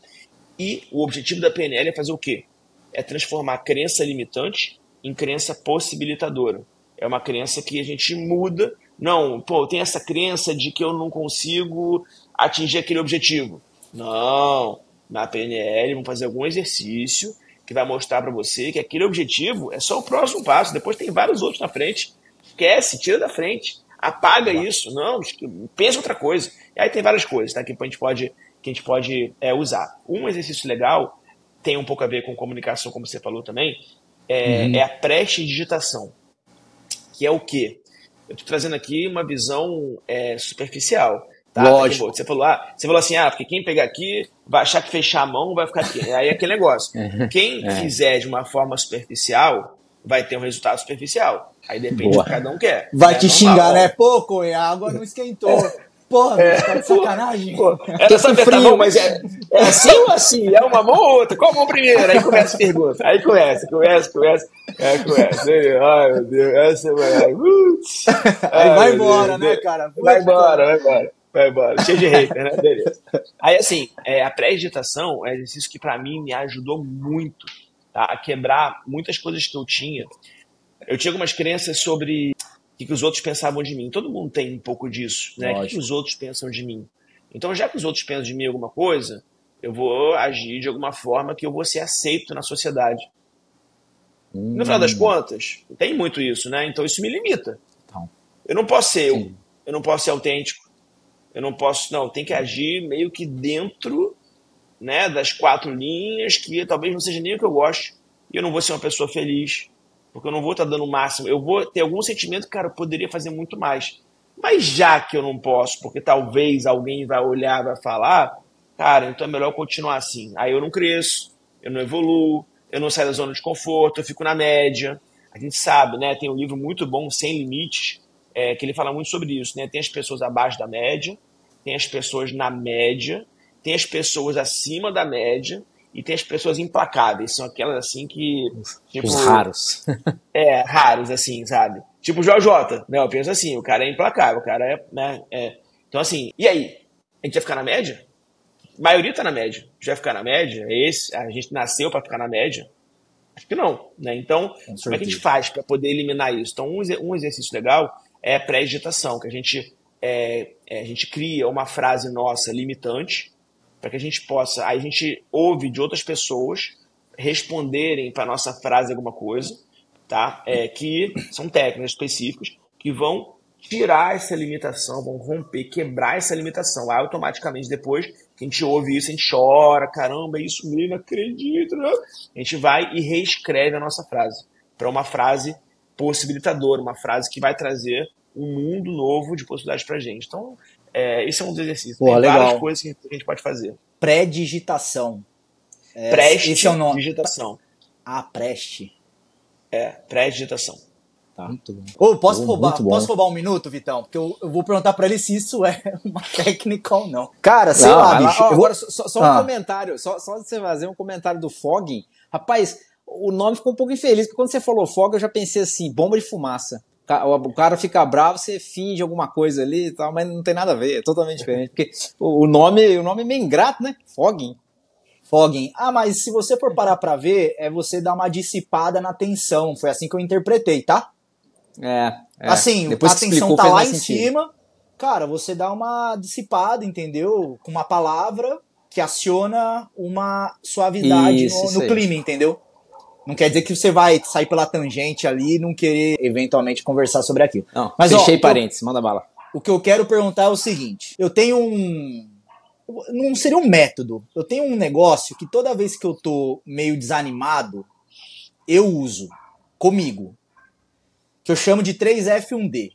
e o objetivo da PNL é fazer o quê? É transformar a crença limitante em crença possibilitadora. É uma crença que a gente muda. Não, eu tenho essa crença de que eu não consigo atingir aquele objetivo. Não, na PNL vamos fazer algum exercício que vai mostrar para você que aquele objetivo é só o próximo passo, depois tem vários outros na frente. Esquece, tira da frente, apaga isso, não, pensa outra coisa. E aí tem várias coisas, tá, que a gente pode usar. Um exercício legal, tem um pouco a ver com comunicação, como você falou também, é a prestidigitação, que é o quê? Eu estou trazendo aqui uma visão superficial. Tá? Lógico. Você falou assim, porque quem pegar aqui vai achar que fechar a mão vai ficar aqui. Aí é aquele negócio. Quem fizer de uma forma superficial vai ter um resultado superficial. Aí depende do que cada um quer. Vai te xingar, né? Pô, Cunha, a água não esquentou. Porra, tá de sacanagem. Era só tá bom, mas é assim ou assim? É uma mão ou outra? Qual mão primeiro? Aí começa a pergunta. Aí começa. Ai, meu Deus, essa vai. Aí vai embora, né, cara? Vai embora. Cheio de hater, né? Beleza. Aí, assim, a pré-digitação é um exercício que pra mim me ajudou muito, tá? A quebrar muitas coisas que eu tinha. Eu tinha algumas crenças sobre o que os outros pensavam de mim. Todo mundo tem um pouco disso, né? O que os outros pensam de mim? Então, já que os outros pensam de mim alguma coisa, eu vou agir de alguma forma que eu vou ser aceito na sociedade. No final das contas, tem muito isso, né? Então, isso me limita. Eu não posso ser eu não posso ser autêntico. Eu não posso, tem que agir meio que dentro né, das 4 linhas, que talvez não seja nem o que eu gosto, e eu não vou ser uma pessoa feliz, porque eu não vou estar dando o máximo. Eu vou ter algum sentimento, cara, eu poderia fazer muito mais. Mas já que eu não posso, porque talvez alguém vai olhar e vai falar, cara, então é melhor eu continuar assim. Aí eu não cresço, eu não evoluo, eu não saio da zona de conforto, eu fico na média. A gente sabe, né? Tem um livro muito bom, Sem Limites, que ele fala muito sobre isso, né? Tem as pessoas abaixo da média, tem as pessoas na média, tem as pessoas acima da média e tem as pessoas implacáveis. São aquelas assim que... Tipo, Os raros. raros, assim, sabe? Tipo o JJ, né? Eu penso assim, o cara é implacável, o cara né? Então assim, e aí? A gente vai ficar na média? A maioria tá na média. A gente vai ficar na média? A gente nasceu para ficar na média? Acho que não, né? Então, como é que a gente faz para poder eliminar isso? Então, um exercício legal é a pré-digitação, que a gente cria uma frase nossa limitante para que a gente possa... Aí a gente ouve de outras pessoas responderem para nossa frase alguma coisa, tá? Que são técnicas específicas que vão tirar essa limitação, vão romper, quebrar essa limitação. Aí, automaticamente, depois que a gente ouve isso, a gente chora, caramba, é isso mesmo, não acredito, não. A gente vai e reescreve a nossa frase para uma frase possibilitadora, uma frase que vai trazer um mundo novo de possibilidades pra gente. Então, esse é um dos exercícios. Pô, tem legal. várias coisas que a gente pode fazer. Pré-digitação. Preste é o nome. digitação. Preste. Pré-digitação. Tá. Muito bom. Ô, posso roubar um minuto, Vitão? Porque eu vou perguntar pra ele se isso é uma técnica ou não. Cara, sei lá, bicho. Agora, só um comentário. Só de você fazer um comentário do fogging. Rapaz, o nome ficou um pouco infeliz, porque quando você falou fog, eu já pensei assim, bomba de fumaça. O cara fica bravo, você finge alguma coisa ali e tal, mas não tem nada a ver, é totalmente diferente. Porque o nome é meio ingrato, né? Fogging. Mas se você for parar pra ver, é você dar uma dissipada na tensão. Foi assim que eu interpretei, tá? Assim, depois a tensão tá lá em cima, cara, você dá uma dissipada, entendeu? Com uma palavra que aciona uma suavidade no clima, entendeu? Não quer dizer que você vai sair pela tangente ali e não querer eventualmente conversar sobre aquilo. Não, mas fechei parênteses, manda bala. O que eu quero perguntar é o seguinte, eu tenho não seria um método, eu tenho um negócio que toda vez que eu tô meio desanimado, eu uso comigo, que eu chamo de 3F1D,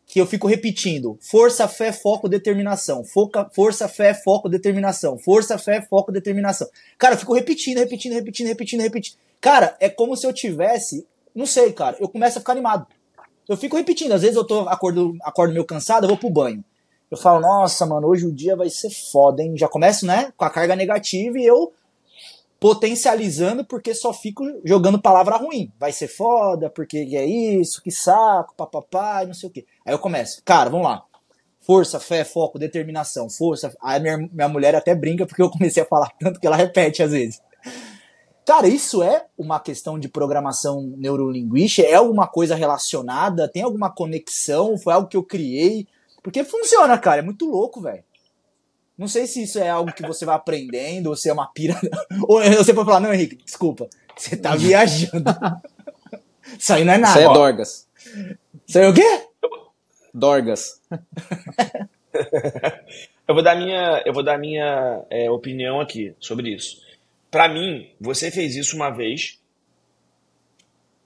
que eu fico repetindo: força, fé, foco, determinação. Força, fé, foco, determinação. Força, fé, foco, determinação. Cara, eu fico repetindo. Cara, é como se eu tivesse... Não sei, cara. Eu começo a ficar animado. Eu fico repetindo. Às vezes eu acordo meio cansado, eu vou pro banho. Eu falo, nossa, mano, hoje o dia vai ser foda, hein? Já começo, né, com a carga negativa e eu potencializando porque só fico jogando palavra ruim. Vai ser foda, porque é isso, que saco, papapá, e não sei o quê. Aí eu começo, cara, vamos lá. Força, fé, foco, determinação, força. Aí minha mulher até brinca porque eu comecei a falar tanto que ela repete às vezes. Cara, isso é uma questão de programação neurolinguística? É alguma coisa relacionada? Tem alguma conexão? Foi algo que eu criei? Porque funciona, cara. É muito louco, velho. Não sei se isso é algo que você vai aprendendo, ou se é uma pira... Ou você vai falar, não, Henrique, desculpa, você tá viajando. Isso aí não é nada. Isso aí é Dorgas. Isso aí é o quê? Dorgas. Eu vou dar minha opinião aqui sobre isso. Pra mim, você fez isso uma vez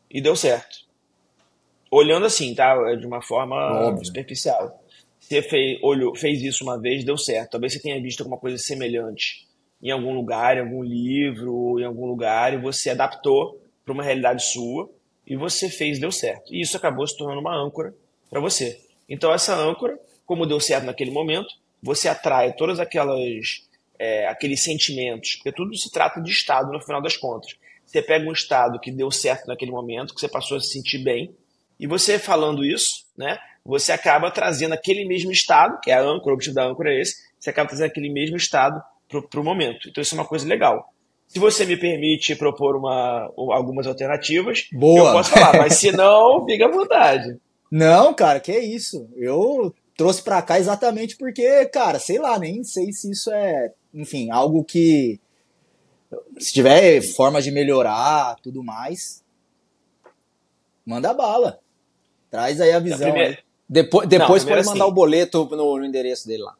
e deu certo. Olhando assim, tá? De uma forma superficial. Você fez isso uma vez, deu certo. Talvez você tenha visto alguma coisa semelhante em algum lugar, em algum livro, em algum lugar, e você adaptou para uma realidade sua, e você fez, deu certo. E isso acabou se tornando uma âncora para você. Então essa âncora, como deu certo naquele momento, você atrai todas aqueles sentimentos, porque tudo se trata de estado no final das contas. Você pega um estado que deu certo naquele momento, que você passou a se sentir bem, e você falando isso, né, você acaba trazendo aquele mesmo estado, que é a âncora, o objetivo da âncora é esse, você acaba trazendo aquele mesmo estado para o momento. Então isso é uma coisa legal. Se você me permite propor algumas alternativas, boa, eu posso falar, mas se não, fica à vontade. Não, cara, que isso. Eu trouxe pra cá exatamente porque, cara, sei lá, nem sei se isso é, enfim, algo que, se tiver forma de melhorar, tudo mais, manda bala. Traz aí a visão. Depois pode mandar o boleto no endereço dele lá.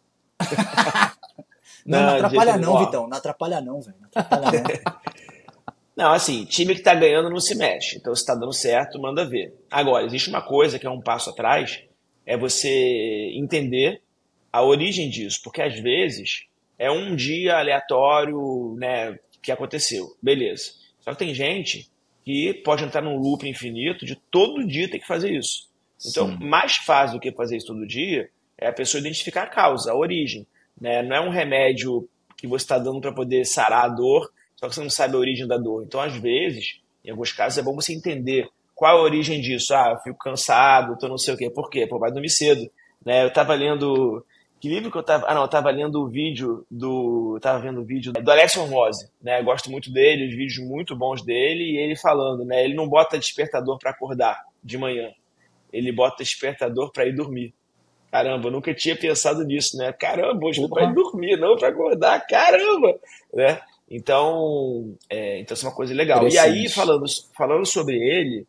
Não atrapalha não, ó. Vitão. Não atrapalha não, velho. Não atrapalha não. Não, assim, time que tá ganhando não se mexe. Então, se tá dando certo, manda ver. Agora, existe uma coisa que é um passo atrás, é você entender a origem disso. Porque, às vezes, é um dia aleatório, né, que aconteceu. Beleza. Só que tem gente que pode entrar num loop infinito de todo dia ter que fazer isso. Então, Sim. mais fácil do que fazer isso todo dia é a pessoa identificar a causa, a origem, né? Não é um remédio que você está dando para poder sarar a dor, só que você não sabe a origem da dor. Então, às vezes, em alguns casos, é bom você entender qual é a origem disso. Ah, eu fico cansado, tô não sei o quê. Por quê? Pô, vai dormir cedo. Né? Eu estava lendo... Que livro que eu estava... Ah, não, eu estava lendo o vídeo do... Estava vendo o vídeo do Alex Hormozzi, né? Eu gosto muito dele, os vídeos muito bons dele, e ele falando, né? Ele não bota despertador para acordar de manhã. Ele bota despertador para ir dormir. Caramba, eu nunca tinha pensado nisso, né? Caramba, hoje para ir dormir, não para acordar. Caramba! Né? Então isso é uma coisa legal. E aí, falando sobre ele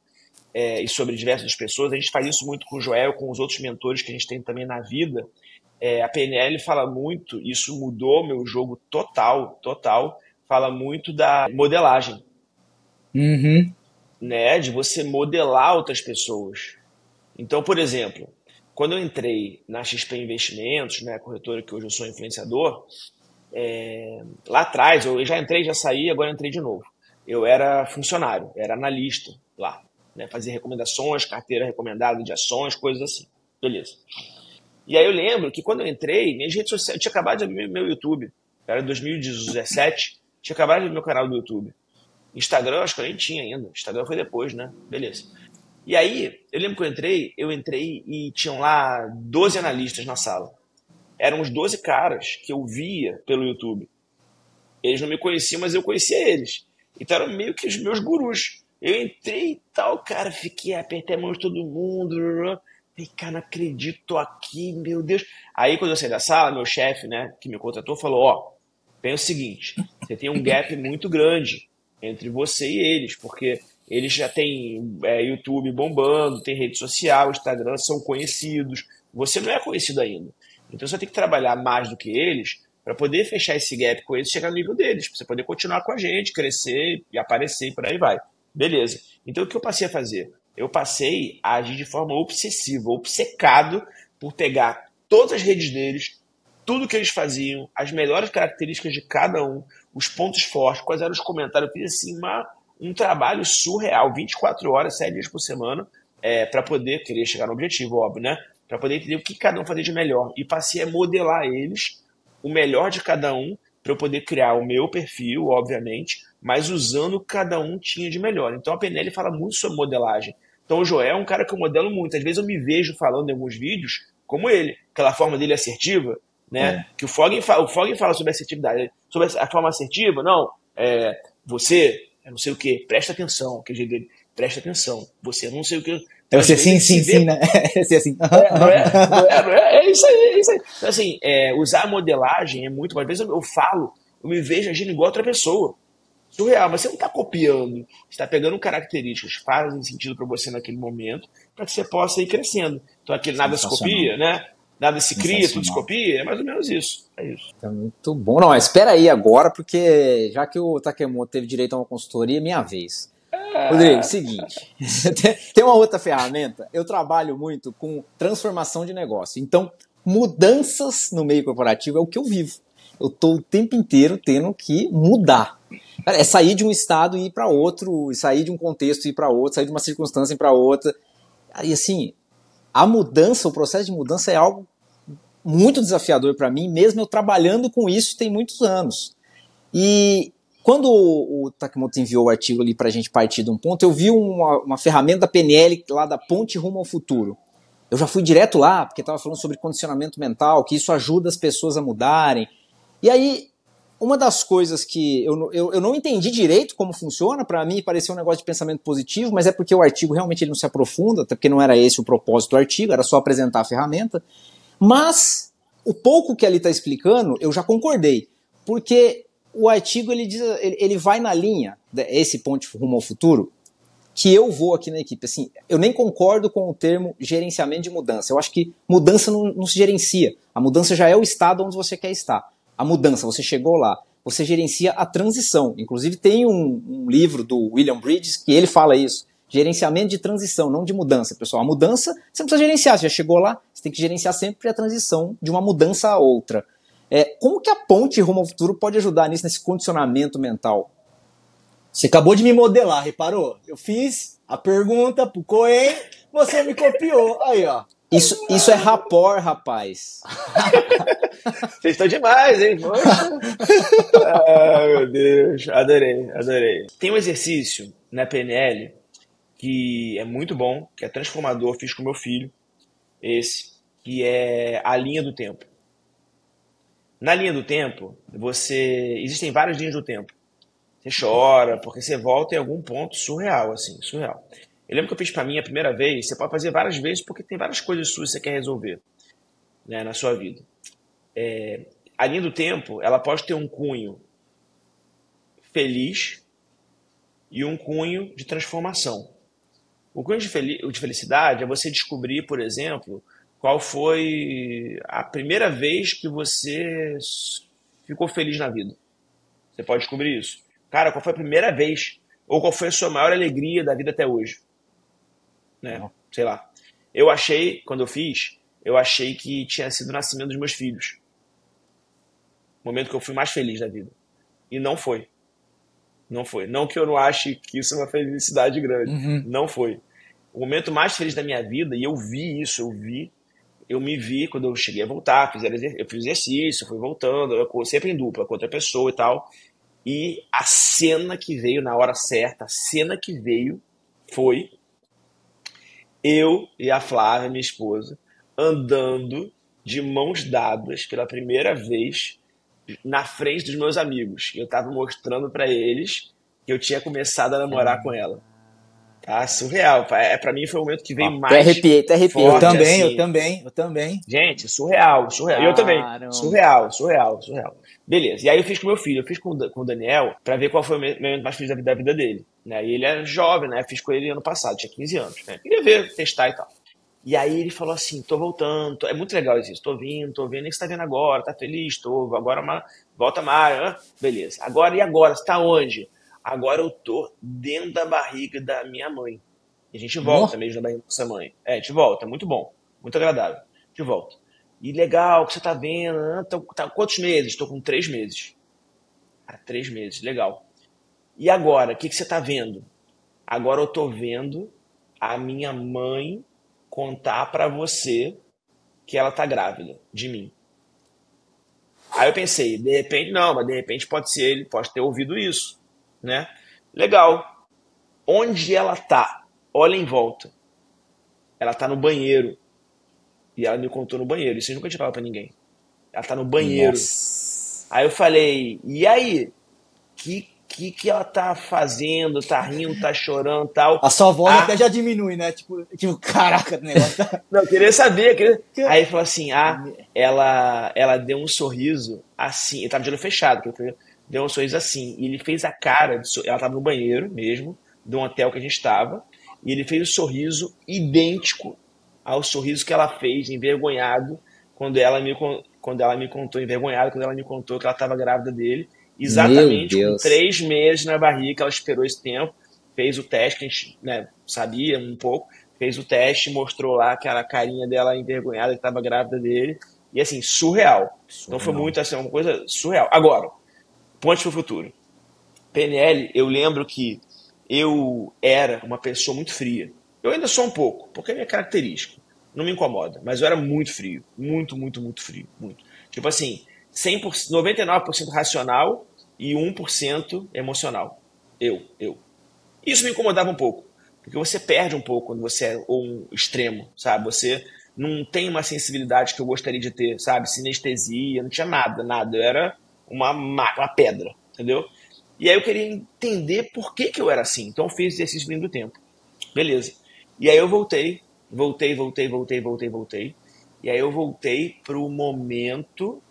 e sobre diversas pessoas, a gente faz isso muito com o Joel, com os outros mentores que a gente tem também na vida. A PNL fala muito, isso mudou meu jogo total, fala muito da modelagem. Uhum. Né? De você modelar outras pessoas. Então, por exemplo, quando eu entrei na XP Investimentos, né, corretora que hoje eu sou influenciador, lá atrás, eu já entrei, já saí, agora eu entrei de novo. Eu era funcionário, era analista lá, né, fazia recomendações, carteira recomendada de ações, coisas assim. Beleza. E aí eu lembro que quando eu entrei, minhas redes sociais, eu tinha acabado de abrir meu YouTube, era 2017, tinha acabado de abrir meu canal do YouTube. Instagram, acho que eu nem tinha ainda. Instagram foi depois, né? Beleza. E aí, eu lembro que eu entrei e tinham lá 12 analistas na sala. Eram uns 12 caras que eu via pelo YouTube. Eles não me conheciam, mas eu conhecia eles. Então eram meio que os meus gurus. Eu entrei e tal, cara, apertei a mão de todo mundo. Falei, cara, não acredito, tô aqui, meu Deus. Aí quando eu saí da sala, meu chefe, né, que me contratou, falou, ó, pensa o seguinte, você tem um gap muito grande entre você e eles, porque eles já têm YouTube bombando, tem rede social, Instagram, são conhecidos. Você não é conhecido ainda. Então você tem que trabalhar mais do que eles para poder fechar esse gap com eles e chegar no nível deles, para você poder continuar com a gente, crescer e aparecer e por aí vai. Beleza. Então o que eu passei a fazer? Eu passei a agir de forma obsessiva, obcecado por pegar todas as redes deles, tudo que eles faziam, as melhores características de cada um, os pontos fortes, quais eram os comentários. Eu fiz assim um trabalho surreal, 24 horas, 7 dias por semana, para poder querer chegar no objetivo, óbvio, né? Para poder entender o que cada um fazia de melhor. E passei a modelar eles, o melhor de cada um, para eu poder criar o meu perfil, obviamente, mas usando o que cada um tinha de melhor. Então a PNL fala muito sobre modelagem. Então o Joel é um cara que eu modelo muito. Às vezes eu me vejo falando em alguns vídeos como ele, aquela forma dele assertiva, né? Que o Fogg fala sobre assertividade. Sobre a forma assertiva, não, você, não sei o que, presta atenção, aquele jeito dele, presta atenção, você não sei o que. Então, você sim, né? Você assim. Não é? É isso aí. Então, assim, usar a modelagem é muito. Às vezes eu falo, eu me vejo agindo igual outra pessoa. Surreal, mas você não está copiando, você está pegando características que fazem sentido para você naquele momento, para que você possa ir crescendo. Então, aquele nada se copia, né? Nada se cria, tudo se copia, é mais ou menos isso. É isso. Tá muito bom. Não, espera aí agora, porque já que o Takemoto teve direito a uma consultoria, é minha vez. Rodrigo, seguinte, tem uma outra ferramenta, eu trabalho muito com transformação de negócio, então mudanças no meio corporativo é o que eu vivo. Eu estou o tempo inteiro tendo que mudar. É sair de um estado e ir para outro, sair de um contexto e ir para outro, sair de uma circunstância e ir para outra. E assim, a mudança, o processo de mudança é algo muito desafiador para mim, mesmo eu trabalhando com isso tem muitos anos. E quando o Takemoto enviou o artigo ali para a gente partir de um ponto, eu vi uma ferramenta da PNL lá da Ponte Rumo ao Futuro. Eu já fui direto lá, porque estava falando sobre condicionamento mental, que isso ajuda as pessoas a mudarem. E aí, uma das coisas que eu não entendi direito como funciona, para mim parecia um negócio de pensamento positivo, mas é porque o artigo realmente ele não se aprofunda, até porque não era esse o propósito do artigo, era só apresentar a ferramenta. Mas o pouco que ali está explicando, eu já concordei, porque o artigo ele vai na linha, esse Ponte Rumo ao Futuro, que eu vou aqui na equipe. Assim, eu nem concordo com o termo gerenciamento de mudança. Eu acho que mudança não se gerencia. A mudança já é o estado onde você quer estar. a mudança, você chegou lá, você gerencia a transição. Inclusive tem um livro do William Bridges que ele fala isso, gerenciamento de transição, não de mudança, pessoal. A mudança você não precisa gerenciar, você já chegou lá, você tem que gerenciar sempre a transição de uma mudança a outra. Como que a ponte rumo ao futuro pode ajudar nisso, nesse condicionamento mental? Você acabou de me modelar, reparou? Eu fiz a pergunta pro Coen, você me copiou. Aí, ó. Isso é rapport, rapaz. Vocês estão demais, hein? Poxa. Meu Deus. Adorei. Tem um exercício na PNL que é muito bom, que é transformador, fiz com meu filho, que é a linha do tempo. Na linha do tempo, existem várias linhas do tempo. Você chora, porque você volta em algum ponto surreal, assim, surreal. Eu lembro que eu fiz pra mim a primeira vez, você pode fazer várias vezes, porque tem várias coisas suas que você quer resolver, né, na sua vida. A linha do tempo, ela pode ter um cunho feliz e um cunho de transformação. O cunho de felicidade é você descobrir, por exemplo, qual foi a primeira vez que você ficou feliz na vida. Você pode descobrir isso. Cara, qual foi a primeira vez? Ou qual foi a sua maior alegria da vida até hoje? Né? Sei lá. Quando eu fiz, eu achei que tinha sido o nascimento dos meus filhos. O momento que eu fui mais feliz da vida. E não foi. Não foi. Não que eu não ache que isso é uma felicidade grande. Uhum. Não foi. O momento mais feliz da minha vida, e eu vi isso, eu me vi quando eu cheguei a voltar, eu fiz exercício, fui voltando, sempre em dupla com outra pessoa e tal. E a cena que veio na hora certa, foi eu e a Flávia, minha esposa, andando de mãos dadas pela primeira vez na frente dos meus amigos. Eu tava mostrando pra eles que eu tinha começado a namorar com ela. Tá? Surreal. Pra mim foi o momento que veio mais Até arrepiei. forte, Eu assim. também. Gente, surreal. Eu também. Caramba. Surreal. Beleza. E aí eu fiz com meu filho, eu fiz com o Daniel, pra ver qual foi o momento mais feliz da vida dele. Né? E ele era jovem, né? Fiz com ele ano passado, tinha 15 anos. Né? Queria ver, testar e tal. E aí ele falou assim, tô voltando, é muito legal isso, tô vendo, nem que você tá vendo agora, tá feliz, tô, agora volta mais, beleza. Agora, e agora, você tá onde? Agora eu tô dentro da barriga da minha mãe. E a gente volta mesmo na barriga da nossa mãe. A gente volta, é muito bom, muito agradável. A gente volta. E legal, o que você tá vendo? Tá quantos meses? Tô com 3 meses. 3 meses, legal. E agora, o que você tá vendo? Agora eu tô vendo a minha mãe contar pra você que ela tá grávida de mim. Aí eu pensei, de repente pode ser ele, pode ter ouvido isso, né? Legal. Onde ela tá? Olha em volta. Ela tá no banheiro. E ela me contou no banheiro. Isso eu nunca tinha falado pra ninguém. Ela tá no banheiro. Nossa. Aí eu falei, e aí? Que ela tá fazendo? Tá rindo, tá chorando e tal? A sua voz até já diminui, né? Tipo caraca, o negócio tá... Não, eu queria saber. Aí ele falou assim, ela deu um sorriso assim, ele tava de olho fechado, deu um sorriso assim, e ele fez a cara, ela tava no banheiro mesmo, do hotel que a gente tava, e ele fez o sorriso idêntico ao sorriso que ela fez, envergonhado, quando ela me contou, envergonhada, quando ela me contou que ela tava grávida dele, exatamente com 3 meses na barriga, ela esperou esse tempo, fez o teste, que a gente, né, sabia um pouco, fez o teste, mostrou lá aquela carinha dela envergonhada que estava grávida dele, e assim, surreal. Então foi muito assim, uma coisa surreal. Agora, ponte pro futuro. PNL, eu lembro que eu era uma pessoa muito fria. Eu ainda sou um pouco, porque é minha característica. Não me incomoda, mas eu era muito frio. Muito frio. Muito. Tipo assim, 100%, 99% racional e 1% emocional. Eu. Isso me incomodava um pouco, porque você perde um pouco quando você é um extremo, sabe? Você não tem uma sensibilidade que eu gostaria de ter, sabe? Sinestesia, não tinha nada. Eu era uma pedra, entendeu? E aí eu queria entender por que eu era assim. Então eu fiz exercício vindo do tempo. Beleza. E aí eu voltei. E aí eu voltei pro momento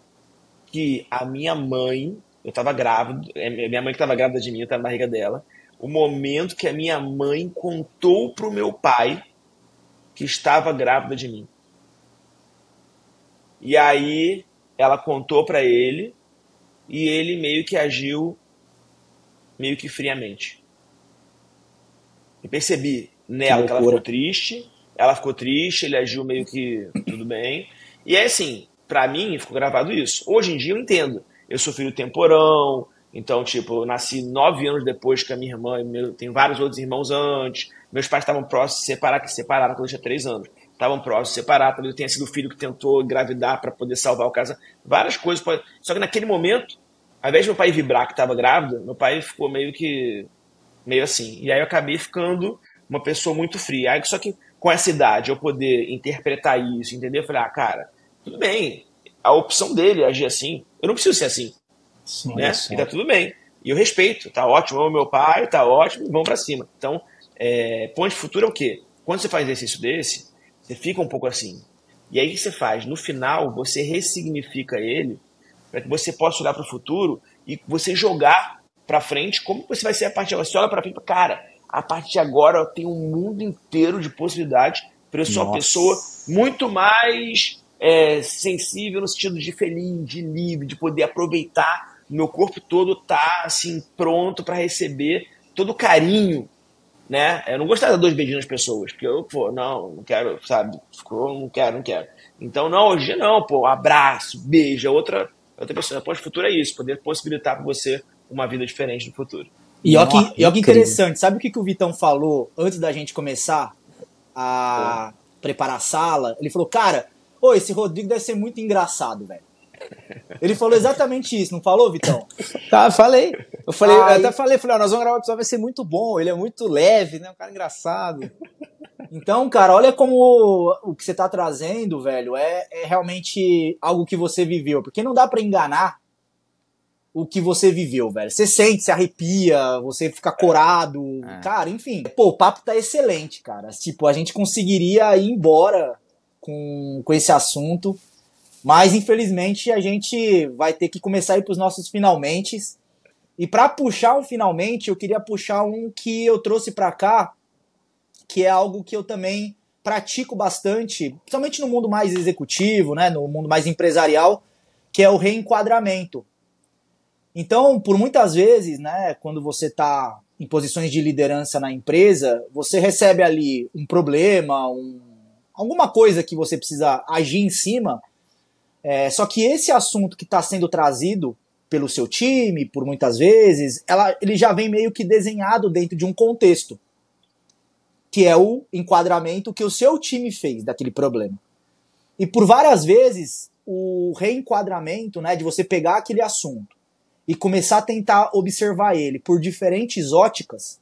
que a minha mãe, eu tava grávida, minha mãe que tava grávida de mim, eu tava na barriga dela, o momento que a minha mãe contou pro meu pai que estava grávida de mim. E aí ela contou pra ele, e ele meio que agiu meio que friamente. E percebi nela que ela ficou triste, ele agiu meio que tudo bem. E é assim, pra mim ficou gravado isso. Hoje em dia eu entendo. Eu sou filho temporão, então, tipo, eu nasci 9 anos depois que a minha irmã, tenho vários outros irmãos antes. Meus pais estavam próximos de se separaram quando eu tinha 3 anos. Estavam próximos de separar, talvez eu tenha sido o filho que tentou engravidar para poder salvar o casamento. Várias coisas. Só que naquele momento, ao invés de meu pai vibrar que estava grávida, meu pai ficou meio assim. E aí eu acabei ficando uma pessoa muito fria. Aí, só que com essa idade, eu poder interpretar isso, entender, eu falei, cara, tudo bem, a opção dele é agir assim, eu não preciso ser assim. Sim, né? E tá tudo bem. E eu respeito, tá ótimo, amo meu pai, tá ótimo, vamos pra cima. Então, ponto de futuro é o quê? Quando você faz exercício desse, você fica um pouco assim. E aí o que você faz? No final, você ressignifica ele para que você possa olhar para o futuro e você jogar para frente como você vai ser a partir de agora. Você olha para frente e fala, cara, a partir de agora eu tenho um mundo inteiro de possibilidades para eu ser uma pessoa muito mais sensível no sentido de feliz, de livre, de poder aproveitar. Meu corpo todo tá assim, pronto para receber todo o carinho, né? Eu não gostaria de dar 2 beijinhos nas pessoas, porque eu, não quero, sabe? Não quero. Então, não, hoje não, abraço, beijo, outra pessoa. O futuro é isso, poder possibilitar para você uma vida diferente no futuro. E olha que interessante, sabe o que o Vitão falou antes da gente começar a preparar a sala? Ele falou, cara, esse Rodrigo deve ser muito engraçado, velho. Ele falou exatamente isso, não falou, Vitão? Tá, falei. Eu até falei, nós vamos gravar o episódio, vai ser muito bom, ele é muito leve, né? Um cara engraçado. Então, cara, olha como o que você tá trazendo, velho, é realmente algo que você viveu. Porque não dá pra enganar o que você viveu, velho. Você sente, se arrepia, você fica corado. Cara, enfim. O papo tá excelente, cara. Tipo, a gente conseguiria ir embora com esse assunto. Mas, infelizmente, a gente vai ter que começar a ir pros nossos finalmente. E pra puxar um finalmente, eu queria puxar um que eu trouxe pra cá, que é algo que eu também pratico bastante, principalmente no mundo mais executivo, né, no mundo mais empresarial, que é o reenquadramento. Então, por muitas vezes, né, quando você está em posições de liderança na empresa, você recebe ali um problema, alguma coisa que você precisa agir em cima, só que esse assunto que está sendo trazido pelo seu time, por muitas vezes, ele já vem meio que desenhado dentro de um contexto, que é o enquadramento que o seu time fez daquele problema. E por várias vezes, o reenquadramento, né, de você pegar aquele assunto e começar a tentar observar ele por diferentes óticas,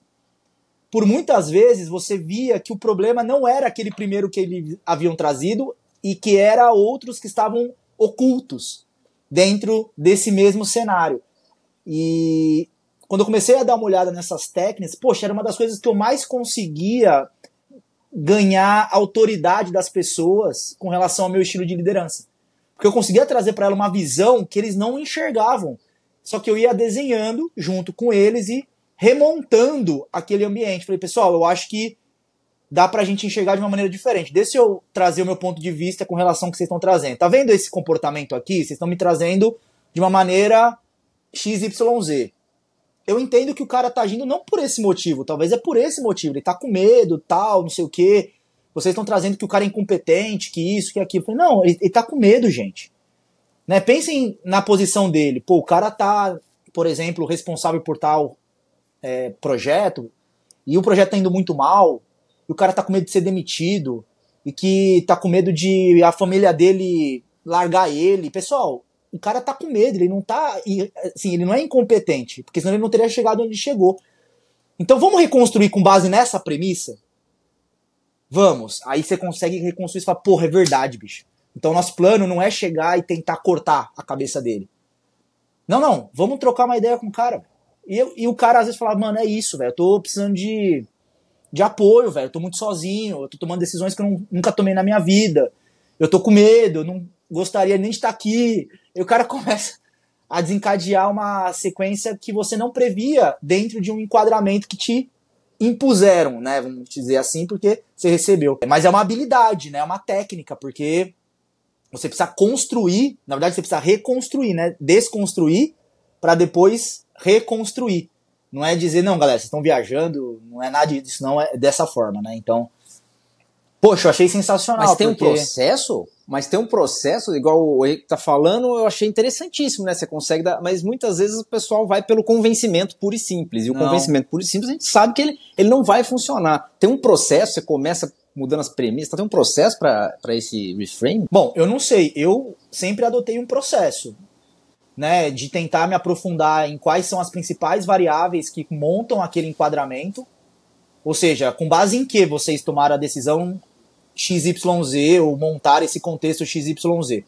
por muitas vezes você via que o problema não era aquele primeiro que eles haviam trazido e que era outros que estavam ocultos dentro desse mesmo cenário. E quando eu comecei a dar uma olhada nessas técnicas, era uma das coisas que eu mais conseguia ganhar autoridade das pessoas com relação ao meu estilo de liderança. Porque eu conseguia trazer para ela uma visão que eles não enxergavam. Só que eu ia desenhando junto com eles e remontando aquele ambiente. Falei, pessoal, eu acho que dá pra gente enxergar de uma maneira diferente. Deixa eu trazer o meu ponto de vista com relação ao que vocês estão trazendo. Tá vendo esse comportamento aqui? Vocês estão me trazendo de uma maneira XYZ. Eu entendo que o cara tá agindo não por esse motivo, talvez é por esse motivo. Ele tá com medo, tal, não sei o quê. Vocês estão trazendo que o cara é incompetente, que isso, que aquilo. Eu falei, não, ele tá com medo, gente. Né? Pensem na posição dele. O cara tá, por exemplo, responsável por tal projeto, e o projeto tá indo muito mal, e o cara tá com medo de ser demitido, e que tá com medo de a família dele largar ele. Pessoal, o cara tá com medo, ele não tá, assim, ele não é incompetente, porque senão ele não teria chegado onde chegou. Então vamos reconstruir com base nessa premissa? Vamos. Aí você consegue reconstruir e fala, é verdade, bicho. Então nosso plano não é chegar e tentar cortar a cabeça dele. Não, vamos trocar uma ideia com o cara. E o cara às vezes fala, mano, é isso, velho, eu tô precisando de apoio, velho, eu tô muito sozinho, eu tô tomando decisões que eu nunca tomei na minha vida, eu tô com medo, eu não gostaria nem de estar aqui. E o cara começa a desencadear uma sequência que você não previa dentro de um enquadramento que te impuseram, né, vamos dizer assim, porque você recebeu. Mas é uma habilidade, né, é uma técnica, porque você precisa construir, na verdade você precisa reconstruir, né, desconstruir para depois reconstruir. Não é dizer, não, galera, vocês estão viajando, não é nada disso, não é dessa forma, né? Então, poxa, eu achei sensacional. Mas tem um processo? Mas tem um processo, igual o Henrique tá falando, eu achei interessantíssimo, né? Você consegue dar. Mas muitas vezes o pessoal vai pelo convencimento puro e simples. E o convencimento puro e simples, a gente sabe que ele não vai funcionar. Tem um processo, você começa mudando as premissas, tem um processo para esse reframe? Bom, eu não sei. Eu sempre adotei um processo, né? De tentar me aprofundar em quais são as principais variáveis que montam aquele enquadramento. Ou seja, com base em que vocês tomaram a decisão XYZ ou montar esse contexto XYZ.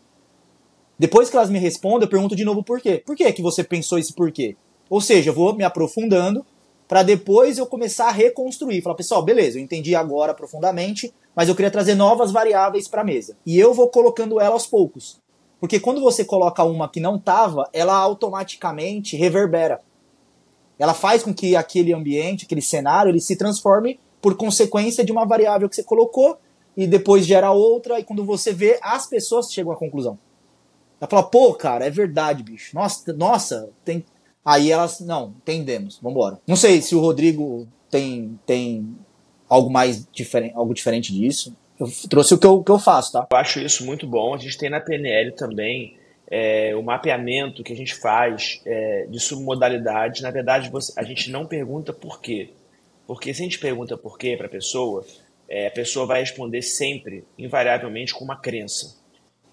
Depois que elas me respondem, eu pergunto de novo por quê. Por que que você pensou esse porquê? Ou seja, eu vou me aprofundando para depois eu começar a reconstruir. Falar, pessoal, beleza, eu entendi agora profundamente, mas eu queria trazer novas variáveis para a mesa. E eu vou colocando ela aos poucos. Porque quando você coloca uma que não estava, ela automaticamente reverbera. Ela faz com que aquele ambiente, aquele cenário, ele se transforme por consequência de uma variável que você colocou e depois gera outra, e quando você vê, as pessoas chegam à conclusão. Ela fala, pô, cara, é verdade, bicho. Nossa, tem... Aí elas, não, entendemos, vambora. Não sei se o Rodrigo tem algo mais diferente, algo diferente disso. Eu trouxe o que eu faço, tá? Eu acho isso muito bom. A gente tem na PNL também o mapeamento que a gente faz de submodalidades. Na verdade, a gente não pergunta por quê. Porque se a gente pergunta por quê para a pessoa vai responder sempre, invariavelmente, com uma crença.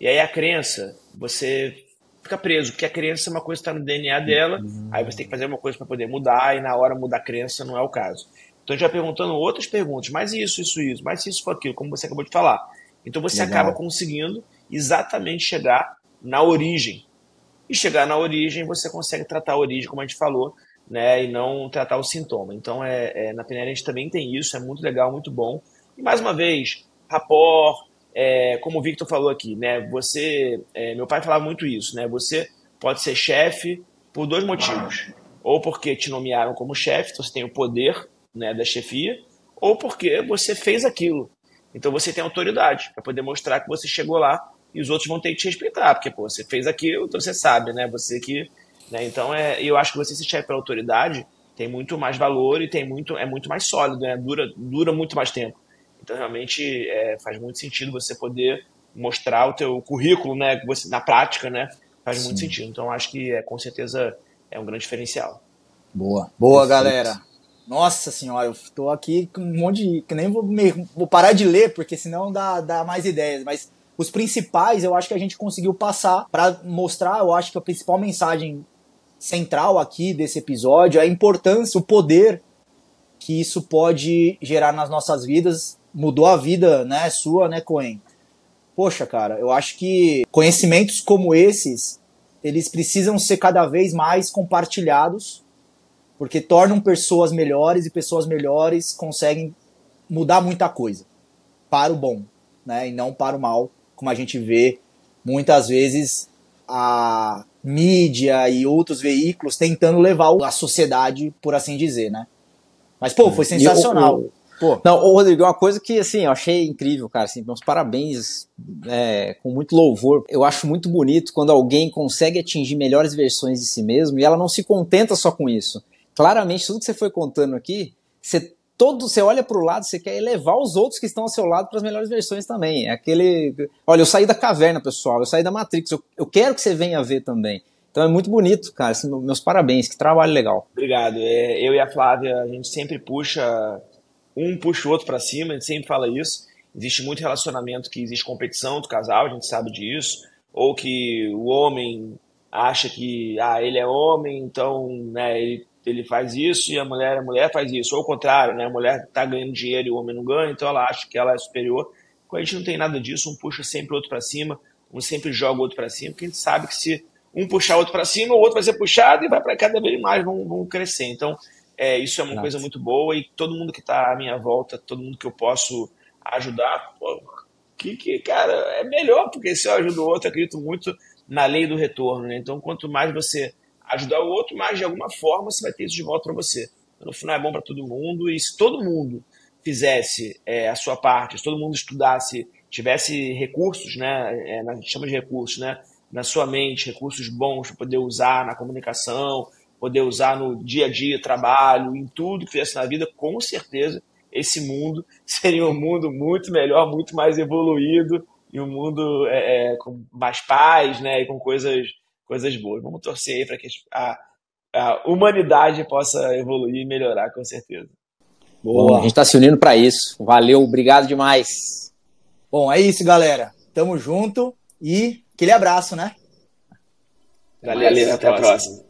E aí a crença, você fica preso, porque a crença é uma coisa que está no DNA dela, aí você tem que fazer uma coisa para poder mudar, e na hora mudar a crença não é o caso. Então a gente vai perguntando outras perguntas, mas isso, mas se isso for aquilo, como você acabou de falar. Então você acaba conseguindo exatamente chegar na origem. E chegar na origem, você consegue tratar a origem, como a gente falou, né, e não tratar o sintoma. Então na PNL a gente também tem isso, é muito legal, muito bom. E mais uma vez, rapport, como o Victor falou aqui, né, meu pai falava muito isso, né, você pode ser chefe por dois motivos. Ou porque te nomearam como chefe, então você tem o poder, né, da chefia, ou porque você fez aquilo. Então você tem autoridade para poder mostrar que você chegou lá e os outros vão ter que te respeitar, porque pô, você fez aquilo, então você sabe, né, você que... Né, então eu acho que você ser chefe pela autoridade tem muito mais valor e é muito mais sólido, né, dura muito mais tempo. Então, realmente, faz muito sentido você poder mostrar o teu currículo, né, na prática, né, faz muito sentido. Então, acho que, com certeza, é um grande diferencial. Boa, galera. Nossa senhora, eu tô aqui com um monte de... que nem vou parar de ler, porque senão dá mais ideias. Mas os principais, eu acho que a gente conseguiu passar para mostrar, eu acho que a principal mensagem central aqui desse episódio é a importância, o poder que isso pode gerar nas nossas vidas. Mudou a vida, né, sua, né, Cohen? Poxa, cara, eu acho que conhecimentos como esses, eles precisam ser cada vez mais compartilhados, porque tornam pessoas melhores, e pessoas melhores conseguem mudar muita coisa para o bom, né, e não para o mal, como a gente vê muitas vezes a mídia e outros veículos tentando levar a sociedade, por assim dizer, né? Mas, pô, foi sensacional. Pô. Não, Rodrigo, uma coisa que, assim, eu achei incrível, cara, assim, meus parabéns, com muito louvor. Eu acho muito bonito quando alguém consegue atingir melhores versões de si mesmo e ela não se contenta só com isso. Claramente, tudo que você foi contando aqui, você olha pro lado, você quer elevar os outros que estão ao seu lado para as melhores versões também. É aquele... Olha, eu saí da caverna, pessoal, eu saí da Matrix, eu quero que você venha ver também. Então é muito bonito, cara, assim, meus parabéns, que trabalho legal. Obrigado. Eu e a Flávia, a gente sempre puxa o outro para cima, a gente sempre fala isso. Existe muito relacionamento que existe competição do casal, a gente sabe disso, ou que o homem acha que ele é homem, então, né, ele faz isso e a mulher faz isso, ou o contrário, né, a mulher está ganhando dinheiro e o homem não ganha, então ela acha que ela é superior. Quando a gente não tem nada disso, um puxa sempre o outro para cima, um sempre joga o outro para cima, porque a gente sabe que se um puxar o outro para cima, o outro vai ser puxado e vai para cada vez mais, vão crescer. Então, isso é uma coisa muito boa, e todo mundo que está à minha volta, todo mundo que eu posso ajudar, pô, cara, é melhor, porque se eu ajudo o outro, eu acredito muito na lei do retorno, né? Então, quanto mais você ajudar o outro, mais de alguma forma você vai ter isso de volta para você. Então, no final é bom para todo mundo, e se todo mundo fizesse a sua parte, se todo mundo estudasse, tivesse recursos, né? A gente chama de recursos, né? na sua mente recursos bons para poder usar na comunicação, poder usar no dia a dia, trabalho, em tudo que fizesse na vida, com certeza esse mundo seria um mundo muito melhor, muito mais evoluído, e um mundo com mais paz, né, e com coisas boas. Vamos torcer aí para que a humanidade possa evoluir e melhorar, com certeza. Boa. Bom, a gente está se unindo para isso. Valeu, obrigado demais. Bom, é isso, galera. Tamo junto e aquele abraço, né? Valeu, até a próxima.